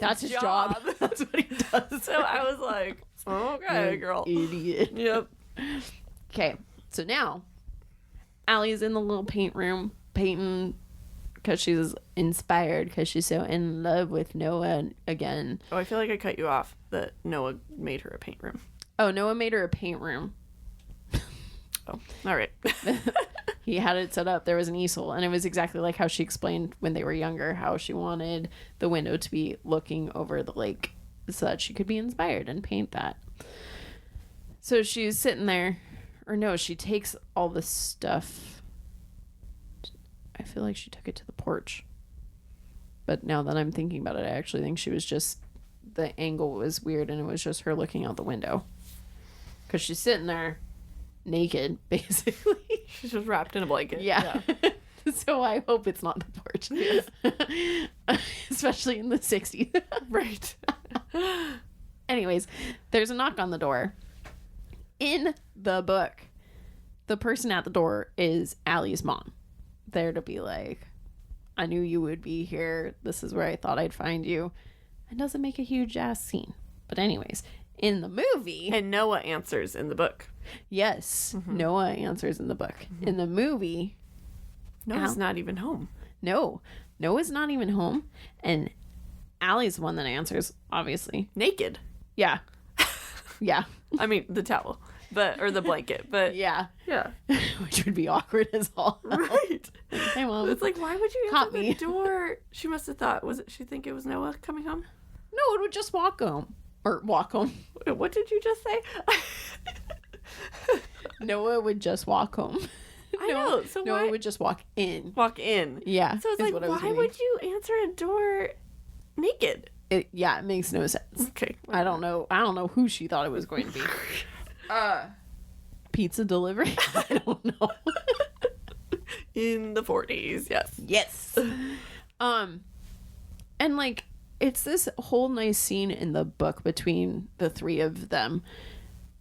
that's his job. That's what he does. So I was like, okay, girl. Idiot. Yep. Okay, so now Allie's in the little paint room painting because she's inspired because she's so in love with Noah again. Oh, I feel like I cut you off that Noah made her a paint room. Oh, Noah made her a paint room. Oh, all right. He had it set up. There was an easel, and it was exactly like how she explained when they were younger, how she wanted the window to be looking over the lake so that she could be inspired and paint that. So she's sitting there, or no, she takes all the stuff. I feel like she took it to the porch. But now that I'm thinking about it, I actually think she was just, the angle was weird, and it was just her looking out the window. Because she's sitting there naked, basically. She's just wrapped in a blanket. Yeah. So I hope it's not the porch. Yes. Especially in the 60s. Right. Anyways, there's a knock on the door. In the book, the person at the door is Allie's mom. There to be like, I knew you would be here. This is where I thought I'd find you. It doesn't make a huge ass scene. But anyways, in the movie... And Noah answers in the book. Yes. Mm-hmm. Noah answers in the book. Mm-hmm. In the movie... Noah's not even home. No. Noah's not even home. And Allie's the one that answers, obviously. Naked. Yeah. Yeah. I mean, the towel. Or the blanket. But yeah. Yeah. Which would be awkward as all. Right. Hey, Mom. It's like, why would you answer the door? She must have thought, she think it was Noah coming home? No, it would just walk home. Or walk home. Wait, what did you just say? Noah would just walk home. I know. So Noah would just walk in. Walk in. Yeah. So it's like, why would you answer a door naked? It makes no sense. Okay. I don't know who she thought it was going to be. Pizza delivery? I don't know. In the 40s, yes. Yes. And like, it's this whole nice scene in the book between the 3 of them.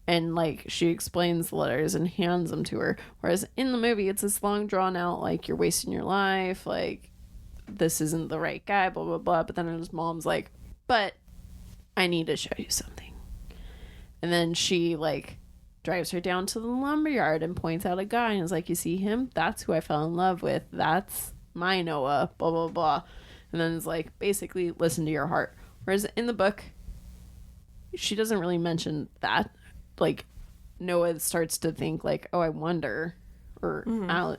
And like, she explains the letters and hands them to her. Whereas in the movie, it's this long drawn out, like, you're wasting your life. Like, this isn't the right guy, blah, blah, blah. But then his mom's like, but I need to show you something. And then she like drives her down to the lumberyard and points out a guy and is like, you see him? That's who I fell in love with. That's my Noah, blah, blah, blah. And then it's like, basically, listen to your heart. Whereas in the book, she doesn't really mention that. Like, Noah starts to think like, oh, I wonder. Or Allie,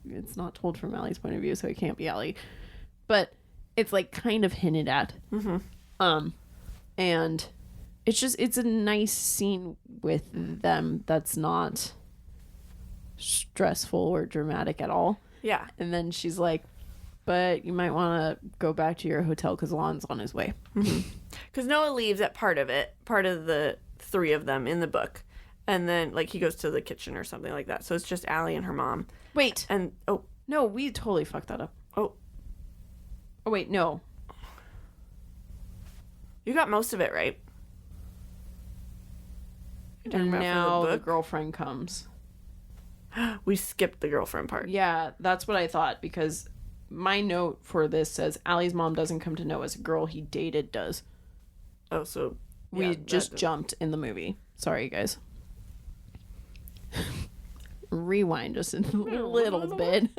it's not told from Allie's point of view, so it can't be Allie. But it's like kind of hinted at. Mm-hmm. And it's a nice scene with them that's not stressful or dramatic at all. Yeah. And then she's like, but you might want to go back to your hotel because Lon's on his way. Because Noah leaves at part of the 3 of them in the book. And then, like, he goes to the kitchen or something like that. So it's just Allie and her mom. Wait. And, no, we totally fucked that up. Oh, wait, no. You got most of it right. And now the girlfriend comes. We skipped the girlfriend part. Yeah, that's what I thought, because my note for this says Allie's mom doesn't come to know as a girl he dated does. Oh, so... We just jumped in the movie. Sorry, guys. rewind just a little bit.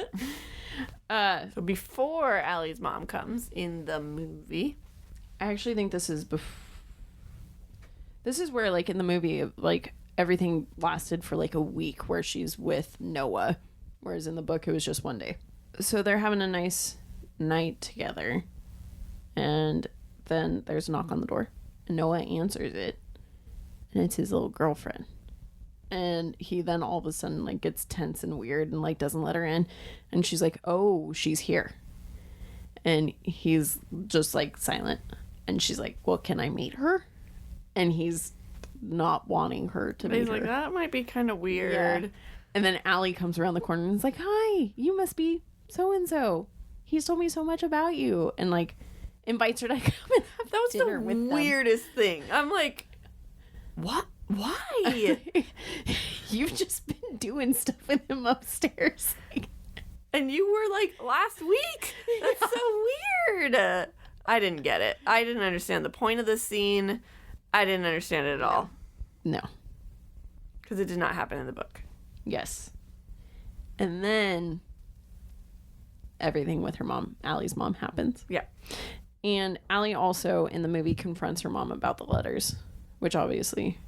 So before Allie's mom comes in the movie. I actually think this is where, like, in the movie, like, everything lasted for like a week where she's with Noah, whereas in the book it was just one day. So they're having a nice night together, and then there's a knock on the door, and Noah answers it, and it's his little girlfriend. And he then all of a sudden, like, gets tense and weird and, like, doesn't let her in, and she's like, oh, she's here. And he's just, like, silent, and she's like, well, can I meet her? And he's not wanting her to meet her. He's like, that might be kind of weird. Yeah. And then Allie comes around the corner and is like, hi, you must be so-and-so. He's told me so much about you. And, like, invites her to come and have that was dinner the with them. weirdest thing. I'm like, what? Why? You've just been doing stuff with him upstairs. Like, and you were like, last week? That's so weird. I didn't get it. I didn't understand the point of this scene. I didn't understand it at all. No. Because it did not happen in the book. Yes. And then everything with her mom, Allie's mom, happens. Yeah. And Allie also in the movie confronts her mom about the letters, which obviously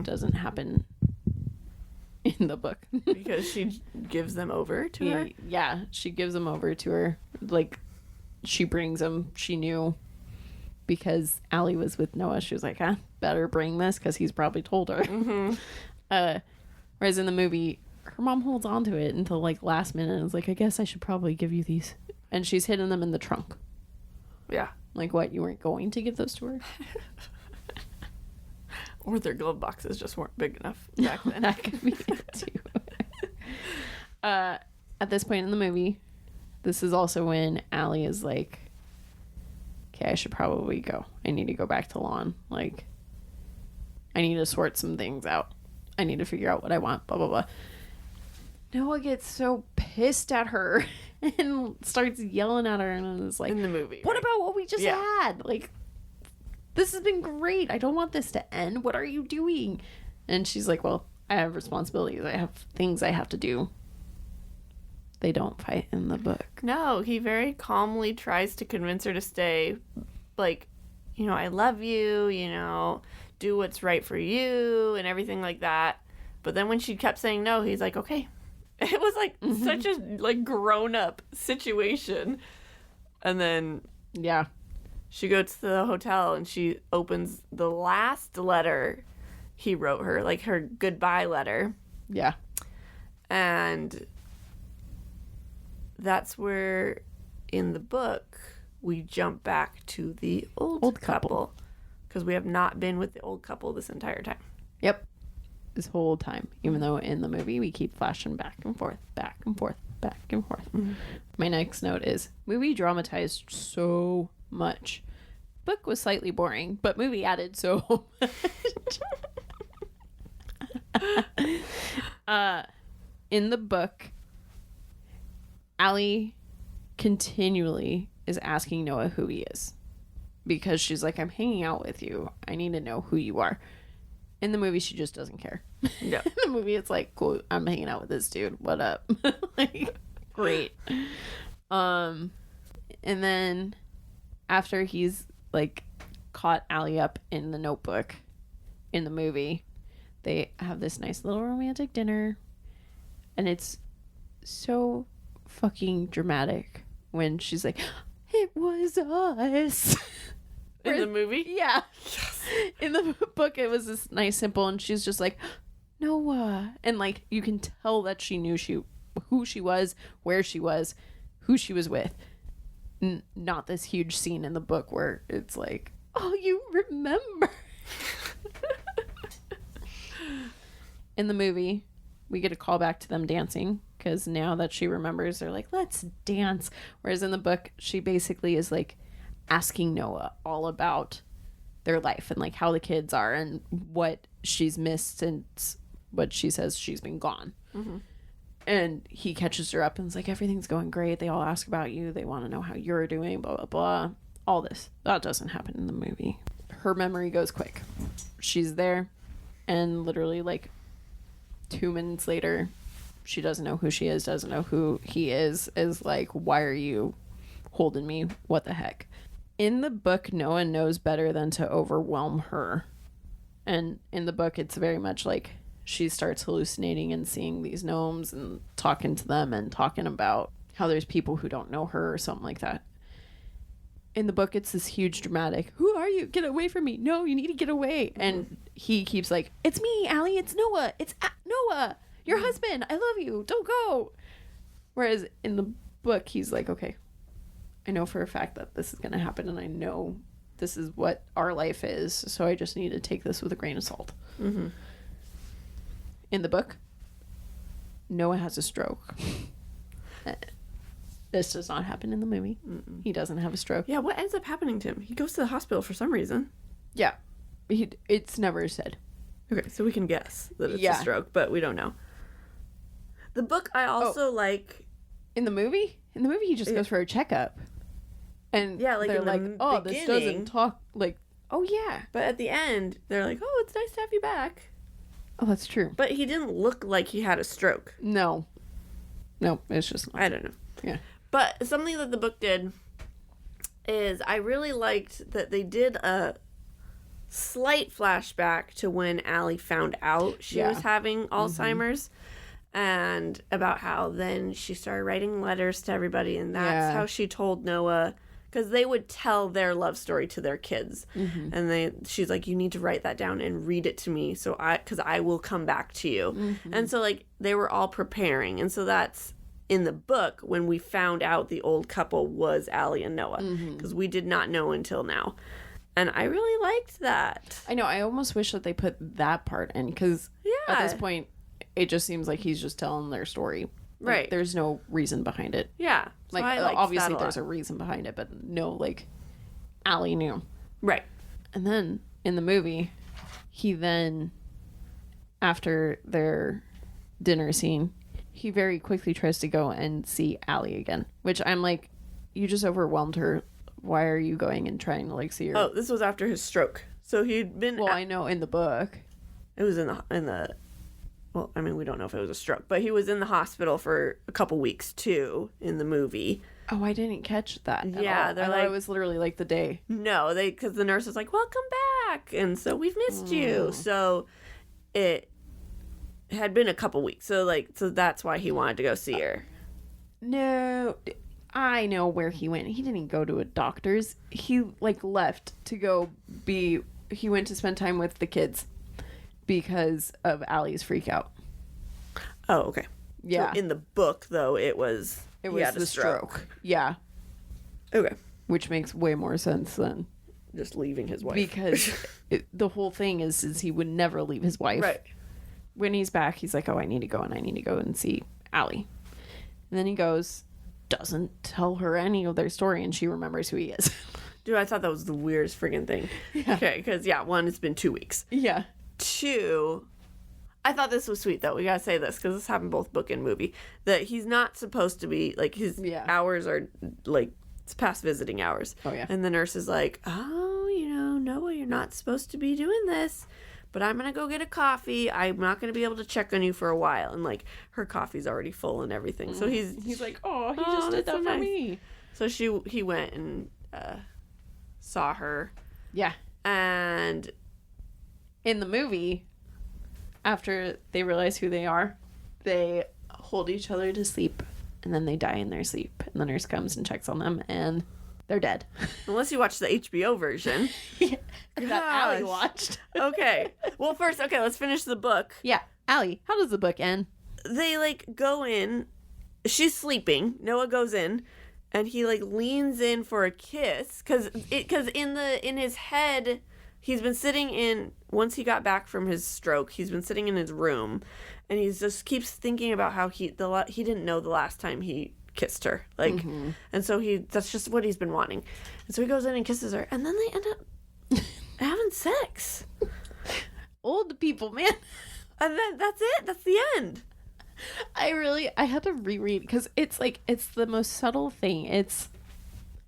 doesn't happen in the book. Because she gives them over to her? Yeah, she gives them over to her. Like, she brings them. She knew because Allie was with Noah. She was like, better bring this because he's probably told her. Whereas in the movie, her mom holds on to it until, like, last minute and is like, I guess I should probably give you these. And she's hidden them in the trunk. Yeah. Like, what, you weren't going to give those to her? Or their glove boxes just weren't big enough back then. That could be it, too. At this point in the movie, this is also when Allie is like, okay, I should probably go. I need to go back to Lon. Like, I need to sort some things out. I need to figure out what I want, blah, blah, blah. Noah gets so pissed at her and starts yelling at her and is like, in the movie. what right? about what we just had? Like, this has been great. I don't want this to end. What are you doing? And she's like, well, I have responsibilities. I have things I have to do. They don't fight in the book. No, he very calmly tries to convince her to stay. Like, you know, I love you, you know, do what's right for you and everything like that. But then when she kept saying no, he's like, okay. It was like such a like grown up situation. And then Yeah. she goes to the hotel and she opens the last letter he wrote her, like her goodbye letter. Yeah. And that's where in the book we jump back to the old couple. Because we have not been with the old couple this entire time. Yep. This whole time. Even though in the movie we keep flashing back and forth, back and forth, back and forth. My next note is movie dramatized so much. Book was slightly boring, but movie added so much. In the book, Allie continually is asking Noah who he is. Because she's like, I'm hanging out with you. I need to know who you are. In the movie, she just doesn't care. No. In the movie, it's like, cool, I'm hanging out with this dude. What up? Like, great. And then after he's like caught Allie up in the notebook in the movie, they have this nice little romantic dinner. And it's so fucking dramatic when she's like, it was us. In the movie? Yeah. Yes. In the book, it was this nice, simple, and she's just like, Noah. And, like, you can tell that she knew who she was, where she was, who she was with. Not this huge scene in the book where it's like, oh, you remember. In the movie, we get a call back to them dancing, because now that she remembers, they're like, let's dance. Whereas in the book, she basically is, like, asking Noah all about their life and like how the kids are and what she's missed since what she says she's been gone. And he catches her up and is like, everything's going great. They all ask about you. They want to know how you're doing, blah, blah, blah. All this. That doesn't happen in the movie. Her memory goes quick. She's there and literally like 2 minutes later, she doesn't know who she is, doesn't know who he is like, why are you holding me? What the heck? In the book, Noah knows better than to overwhelm her. And in the book, it's very much like she starts hallucinating and seeing these gnomes and talking to them and talking about how there's people who don't know her or something like that. In the book, it's this huge dramatic, who are you? Get away from me. No, you need to get away. And he keeps like, it's me, Allie. It's Noah. It's Noah. Your husband. I love you. Don't go. Whereas in the book, he's like, okay, I know for a fact that this is going to happen. And I know this is what our life is. So I just need to take this with a grain of salt. Mm-hmm. In the book, Noah has a stroke. This does not happen in the movie. Mm-mm. He doesn't have a stroke. Yeah, what ends up happening to him? He goes to the hospital for some reason. Yeah. It's never said. Okay, so we can guess that it's a stroke, but we don't know. The book I also like... In the movie? In the movie, he just goes for a checkup. And yeah, like they're like, oh, this doesn't talk... Like, oh, yeah. But at the end, they're like, oh, it's nice to have you back. Oh, that's true. But he didn't look like he had a stroke. No, it's just... I don't know. Yeah. But something that the book did is I really liked that they did a slight flashback to when Allie found out she was having Alzheimer's and about how then she started writing letters to everybody, and that's how she told Noah, because they would tell their love story to their kids. And she's like, you need to write that down and read it to me because I will come back to you. And so like they were all preparing, and so that's in the book when we found out the old couple was Allie and Noah, because we did not know until now. And I really liked that. I know. I almost wish that they put that part in, because at this point, it just seems like he's just telling their story. Like, right. There's no reason behind it. Yeah. So like, obviously there's a reason behind it, but no, like, Allie knew. Right. And then in the movie, he then, after their dinner scene, he very quickly tries to go and see Allie again, which I'm like, you just overwhelmed her. Why are you going and trying to like see her? Oh, this was after his stroke. So he'd been... Well, I know in the book. It was in the... Well, I mean, we don't know if it was a stroke, but he was in the hospital for a couple weeks too in the movie. Oh, I didn't catch that. Yeah, they're like, it was literally like the day. No, because the nurse was like, "Welcome back," and so we've missed you. So it had been a couple weeks. So that's why he wanted to go see her. No, I know where he went. He didn't go to a doctor's. He like left to go be. He went to spend time with the kids because of Allie's freak out. Oh, okay. Yeah. So in the book, though, it was the stroke. Yeah. Okay. Which makes way more sense than just leaving his wife. Because the whole thing is he would never leave his wife. Right. When he's back, he's like, oh, I need to go and see Allie. And then he goes, doesn't tell her any of their story, and she remembers who he is. Dude, I thought that was the weirdest friggin' thing. Yeah. Okay, because, one, it's been 2 weeks. Yeah. 2, I thought this was sweet, though. We gotta say this, because this happened both book and movie. That he's not supposed to be, like, his hours are, like, it's past visiting hours. Oh, yeah. And the nurse is like, oh, Noah, you're not supposed to be doing this, but I'm gonna go get a coffee. I'm not gonna be able to check on you for a while. And, like, her coffee's already full and everything. So he's like, oh, he just did that for me. So he went and saw her. Yeah. And in the movie, after they realize who they are, they hold each other to sleep, and then they die in their sleep. And the nurse comes and checks on them, and they're dead. Unless you watch the HBO version. Yeah, that Allie watched. Okay. Well, first, let's finish the book. Yeah. Allie, how does the book end? They, like, go in. She's sleeping. Noah goes in, and he, like, leans in for a kiss. Because in his head... He's been sitting once he got back from his stroke, he's been sitting in his room, and he just keeps thinking about how he didn't know the last time he kissed her. Like, and so that's just what he's been wanting. And so he goes in and kisses her, and then they end up having sex. Old people, man. And then that's it. That's the end. I had to reread, because it's like, it's the most subtle thing.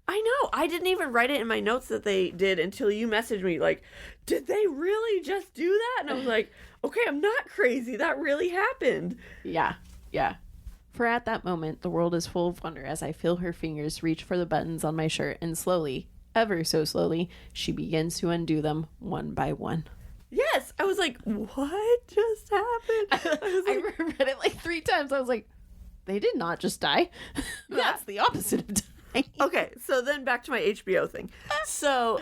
I know. I didn't even write it in my notes that they did until you messaged me, like, did they really just do that? And I was like, okay, I'm not crazy. That really happened. Yeah. Yeah. For at that moment, the world is full of wonder as I feel her fingers reach for the buttons on my shirt, and slowly, ever so slowly, she begins to undo them one by one. Yes. I was like, what just happened? I read it like 3 times. I was like, they did not just die. That's the opposite of dying. Okay, so then back to my HBO thing. So,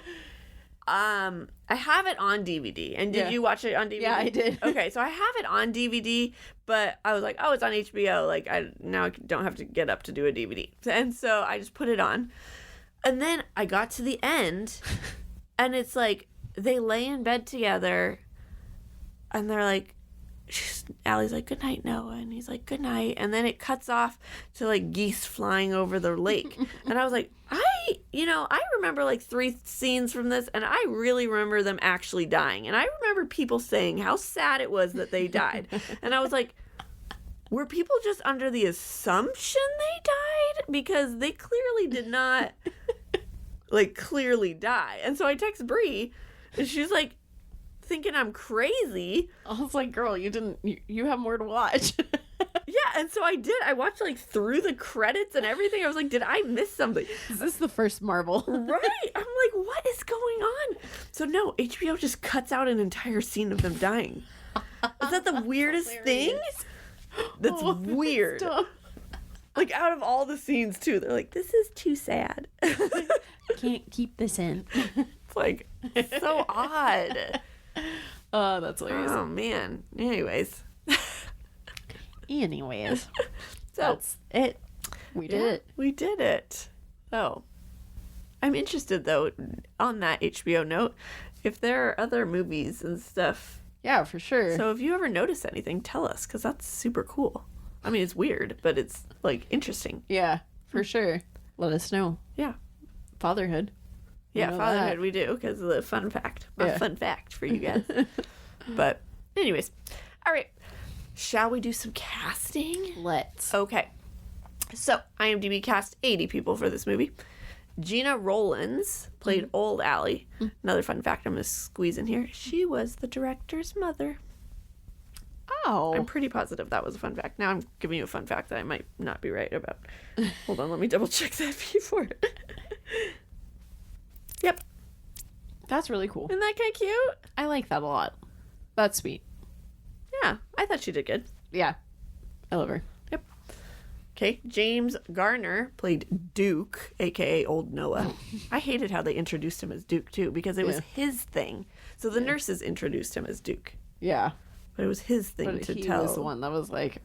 I have it on DVD. And did you watch it on DVD? Yeah, I did. Okay, so I have it on DVD, but I was like, oh, it's on HBO. Like, I don't have to get up to do a DVD. And so I just put it on. And then I got to the end, and it's like, they lay in bed together, and they're like, Allie's like, good night, Noah. And he's like, good night. And then it cuts off to like geese flying over the lake. And I was like, I remember like 3 scenes from this, and I really remember them actually dying. And I remember people saying how sad it was that they died. And I was like, were people just under the assumption they died? Because they clearly did not clearly die. And so I text Bree, and she's like, thinking I'm crazy. I was like, girl, you have more to watch. Yeah, and so I did. I watched like through the credits and everything. I was like, did I miss something? Is this the first Marvel? Right. I'm like, what is going on? So no, HBO just cuts out an entire scene of them dying. Is that the weirdest thing? That's weird. Stop. Like out of all the scenes too, they're like, this is too sad. Can't keep this in. It's like so odd. Oh, that's hilarious. Oh man. Anyways. So that's it. We did it. We did it. So I'm interested though, on that HBO note, if there are other movies and stuff. Yeah, for sure. So if you ever notice anything, tell us, because that's super cool. I mean, it's weird, but it's like interesting. Yeah, for sure. Let us know. Yeah. Fatherhood. Yeah, know fatherhood that. we do, because of the fun fact. My Yeah. fun fact for you guys. But anyways. All right. Shall we do some casting? Let's. Okay. So IMDb cast 80 people for this movie. Gina Rollins played old Allie. Another fun fact I'm going to squeeze in here. She was the director's mother. Oh. I'm pretty positive that was a fun fact. Now I'm giving you a fun fact that I might not be right about. Hold on, let me double check that before. Yep. That's really cool. Isn't that kind of cute? I like that a lot. That's sweet. Yeah, I thought she did good. Yeah. I love her. Yep. Okay, James Garner played Duke, aka Old Noah. I hated how they introduced him as Duke too, because it was his thing. So the nurses introduced him as Duke, Yeah. but it was his thing But to he tell. was the one that was like,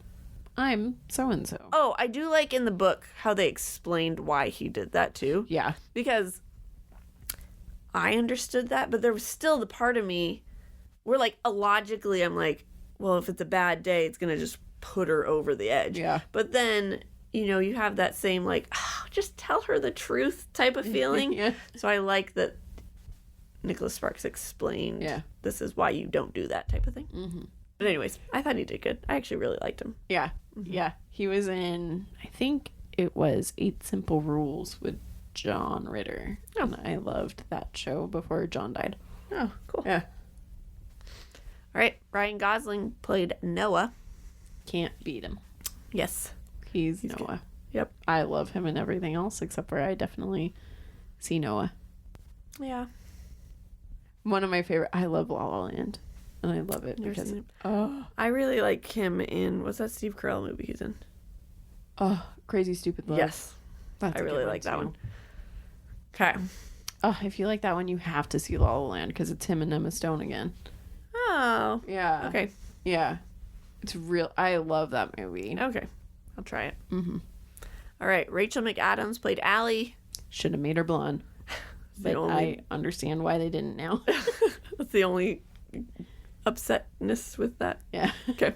I'm so-and-so. Oh, I do like in the book how they explained why he did that too. Yeah. Because I understood that, but there was still the part of me where, like, logically, I'm like, well, if it's a bad day, it's going to just put her over the edge. Yeah. But then, you know, you have that same, like, oh, just tell her the truth type of feeling. Yeah. So I like that Nicholas Sparks explained, this is why you don't do that type of thing. Mm-hmm. But anyways, I thought he did good. I actually really liked him. Yeah. Yeah. He was in, I think it was 8 Simple Rules with John Ritter. Oh. And I loved that show before John died. Oh, cool. Yeah. All right. Ryan Gosling played Noah. Can't beat him. Yes. He's Noah. Good. Yep. I love him and everything else, except for I definitely see Noah. Yeah. One of my favorite. I love La La Land. And I love it Never because seen it. oh, I really like him in, what's that Steve Carell movie he's in? Crazy Stupid Love. Yes. That's I a really good like that too. one. Okay. Oh, if you like that one, you have to see La La Land because it's him and Emma Stone again. Oh. Yeah. Okay. Yeah. It's real. I love that movie. Okay. I'll try it. Mm-hmm. All right. Rachel McAdams played Allie. Should have made her blonde. But I understand why they didn't now. That's the only upsetness with that. Yeah. Okay.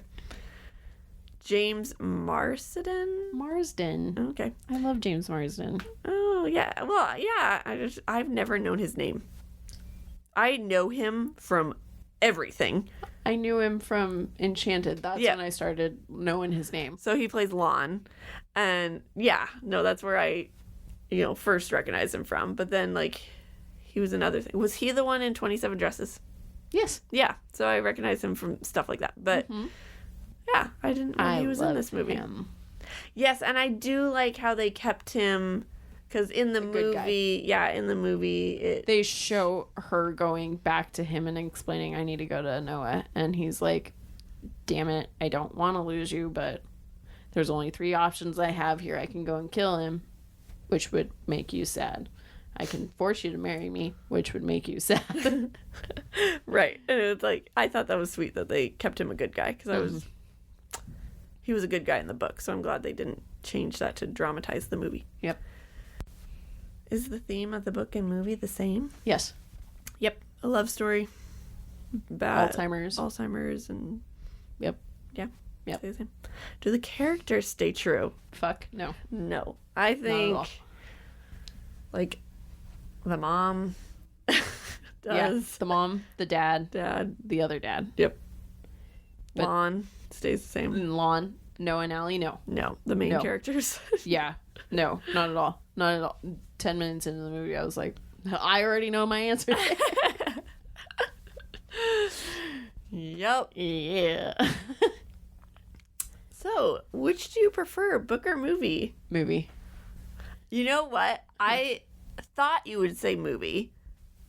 James Marsden. Okay. I love James Marsden. Oh, yeah. Well, yeah. I've never known his name. I know him from everything. I knew him from Enchanted. That's Yeah. when I started knowing his name. So he plays Lon. And yeah, no, that's where I, first recognized him from. But then, like, he was another thing. Was he the one in 27 Dresses? Yes. Yeah. So I recognize him from stuff like that. But yeah, Yeah, I didn't know he was in this movie. Him. Yes, and I do like how they kept him, because in the movie, They show her going back to him and explaining, I need to go to Noah. And he's like, damn it, I don't want to lose you, but there's only 3 options I have here. I can go and kill him, which would make you sad. I can force you to marry me, which would make you sad. Right. And it's like, I thought that was sweet that they kept him a good guy, because he was a good guy in the book, so I'm glad they didn't change that to dramatize the movie. Yep. Is the theme of the book and movie the same? Yes. Yep. A love story. Bad Alzheimer's. And Yep. yeah. Yep. Stay the same. Do the characters stay true? Fuck no. No. I think all. like the mom does. Yeah, the mom, the dad, the other dad. Yep. But- Lon stays the same. Lon, Noah and Allie, no. No, the main characters. Yeah. No, not at all. Not at all. 10 minutes into the movie, I was like, I already know my answer. Yep. Yeah. So, which do you prefer, book or movie? Movie. You know what? I thought you would say movie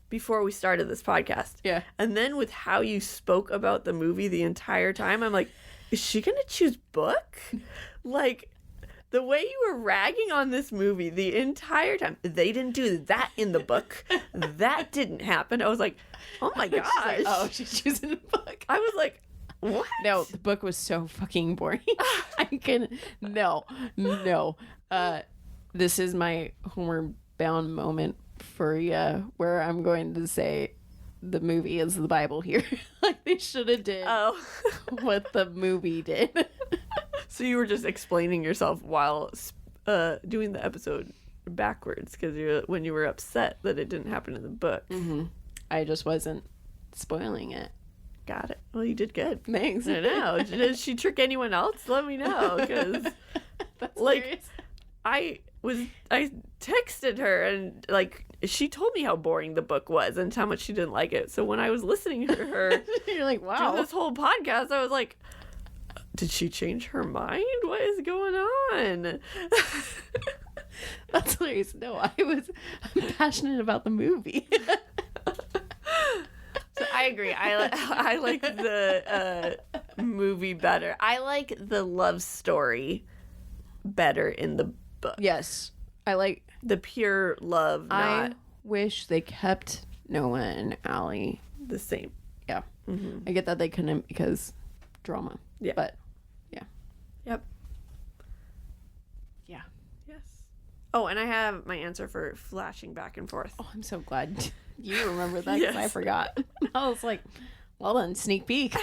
before we started this podcast. Yeah. And then with how you spoke about the movie the entire time, I'm like, is she going to choose book? Like, the way you were ragging on this movie the entire time, they didn't do that in the book. That didn't happen. I was like, oh my gosh. She's like, oh, she's choosing a book. I was like, what? No, the book was so fucking boring. I couldn't. No. This is my homeward bound moment for you, where I'm going to say the movie is the Bible here. Like they should have did what the movie did. So you were just explaining yourself while doing the episode backwards, because when you were upset that it didn't happen in the book. Mm-hmm. I just wasn't spoiling it. Got it. Well, you did good. Thanks. I know. Did she trick anyone else? Let me know, because like I texted her and like she told me how boring the book was and how much she didn't like it. So when I was listening to her, you're like, wow, do this whole podcast, I was like, did she change her mind? What is going on? That's hilarious. No, I'm passionate about the movie. So I agree. I like the movie better. I like the love story better in the book. Yes. I like the pure love, not I wish they kept Noah and Allie the same. Yeah. Mm-hmm. I get that they couldn't because drama. Yeah. But yeah. Yep. Yeah. Yes. Oh, and I have my answer for flashing back and forth. Oh, I'm so glad you remember that because Yes. I forgot. I was like, well done, sneak peek.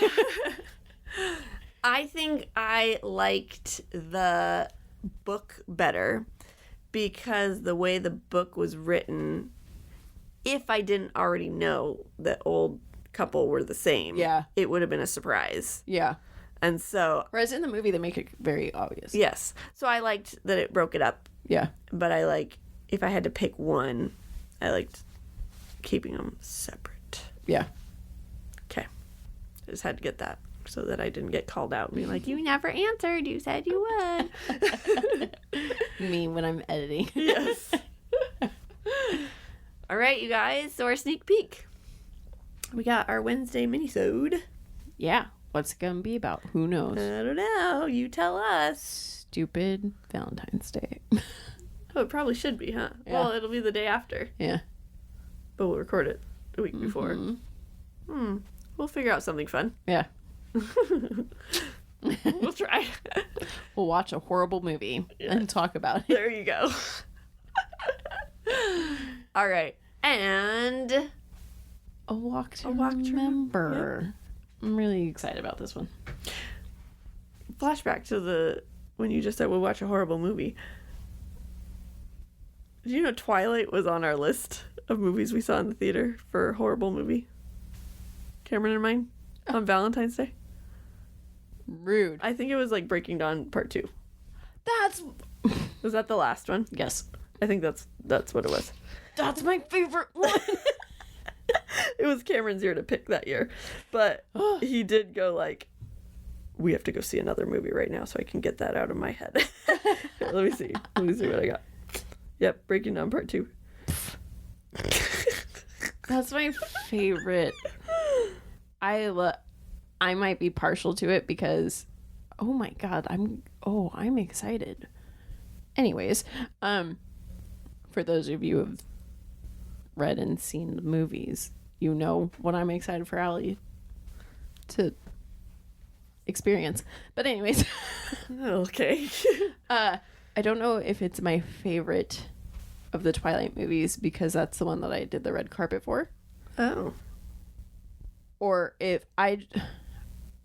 I think I liked the book better because the way the book was written, if I didn't already know that old couple were the same, Yeah. it would have been a surprise. Yeah. And so, Whereas in the movie, they make it very obvious. yes. So I liked that it broke it up, Yeah. but I like, if I had to pick one, I liked keeping them separate. Yeah. Okay. I just had to get that so that I didn't get called out and be like, you never answered. You said you would. Me when I'm editing. Yes. All right, you guys. So our sneak peek. We got our Wednesday minisode. Yeah. What's it going to be about? Who knows? I don't know. You tell us. Stupid Valentine's Day. Oh, it probably should be, huh? Yeah. Well, it'll be the day after. Yeah. But we'll record it the week before. We'll figure out something fun. Yeah. We'll try. We'll watch a horrible movie and talk about it. There you go. All right. And A walk to Walk to remember. I'm really excited about this one. flashback to when you just said we'll watch a horrible movie. Did you know Twilight was on our list of movies we saw in the theater for a horrible movie? Cameron and mine on Valentine's Day. Rude. I think it was like Breaking Dawn Part 2. That's Was that the last one? yes. I think that's what it was. That's my favorite one. It was Cameron's year to pick that year. But he did go like we have to go see another movie right now so I can get that out of my head. Here, let me see what I got. Yep, Breaking Dawn Part 2. That's my favorite. I might be partial to it because, oh my god, I'm excited. Anyways, for those of you who have read and seen the movies, you know what I'm excited for Allie to experience. But anyways, okay. I don't know if it's my favorite of the Twilight movies because that's the one that I did the red carpet for. Oh. Or if I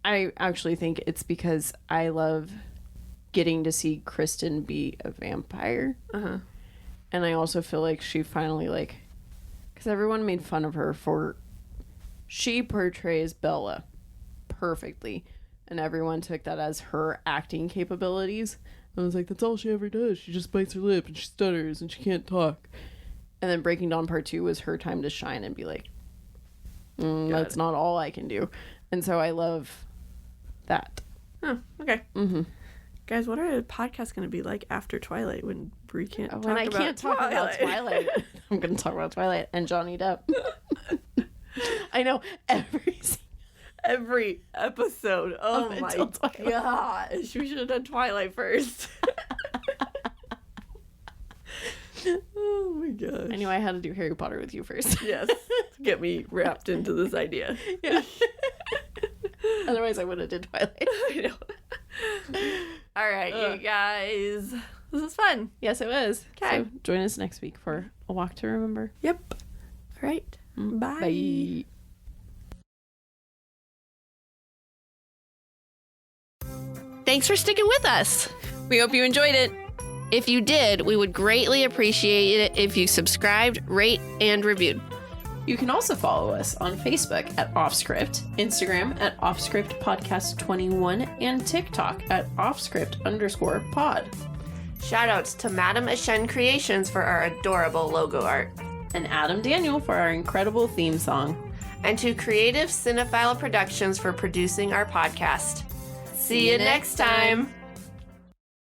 actually think it's because I love getting to see Kristen be a vampire. Uh-huh. And I also feel like she finally, like, because everyone made fun of her for, she portrays Bella perfectly. And everyone took that as her acting capabilities. I was like, that's all she ever does. She just bites her lip and she stutters and she can't talk. And then Breaking Dawn Part 2 was her time to shine and be like, that's not all I can do. And so I love that. Oh, okay. Mm-hmm. Guys, what are the podcasts going to be like after Twilight when Brie can't talk about Twilight? When I can't talk about Twilight, I'm going to talk about Twilight and Johnny Depp. I know every episode. Oh my gosh. We should have done Twilight first. Oh my gosh. I knew I had to do Harry Potter with you first. Yes. Get me wrapped into this idea. Yeah. Otherwise I would have did Twilight. I know. All right, you guys. This was fun. Yes, it was. Okay. So join us next week for A Walk to Remember. Yep. All right. Bye. Bye. Thanks for sticking with us. We hope you enjoyed it. If you did, we would greatly appreciate it if you subscribed, rate, and reviewed. You can also follow us on Facebook at Offscript, Instagram at Offscript Podcast 21, and TikTok at Offscript_pod. Shoutouts to MadamAshenCreations for our adorable logo art. And Adam Daniel for our incredible theme song. And to Creative Cinephile Productions for producing our podcast. See you next time.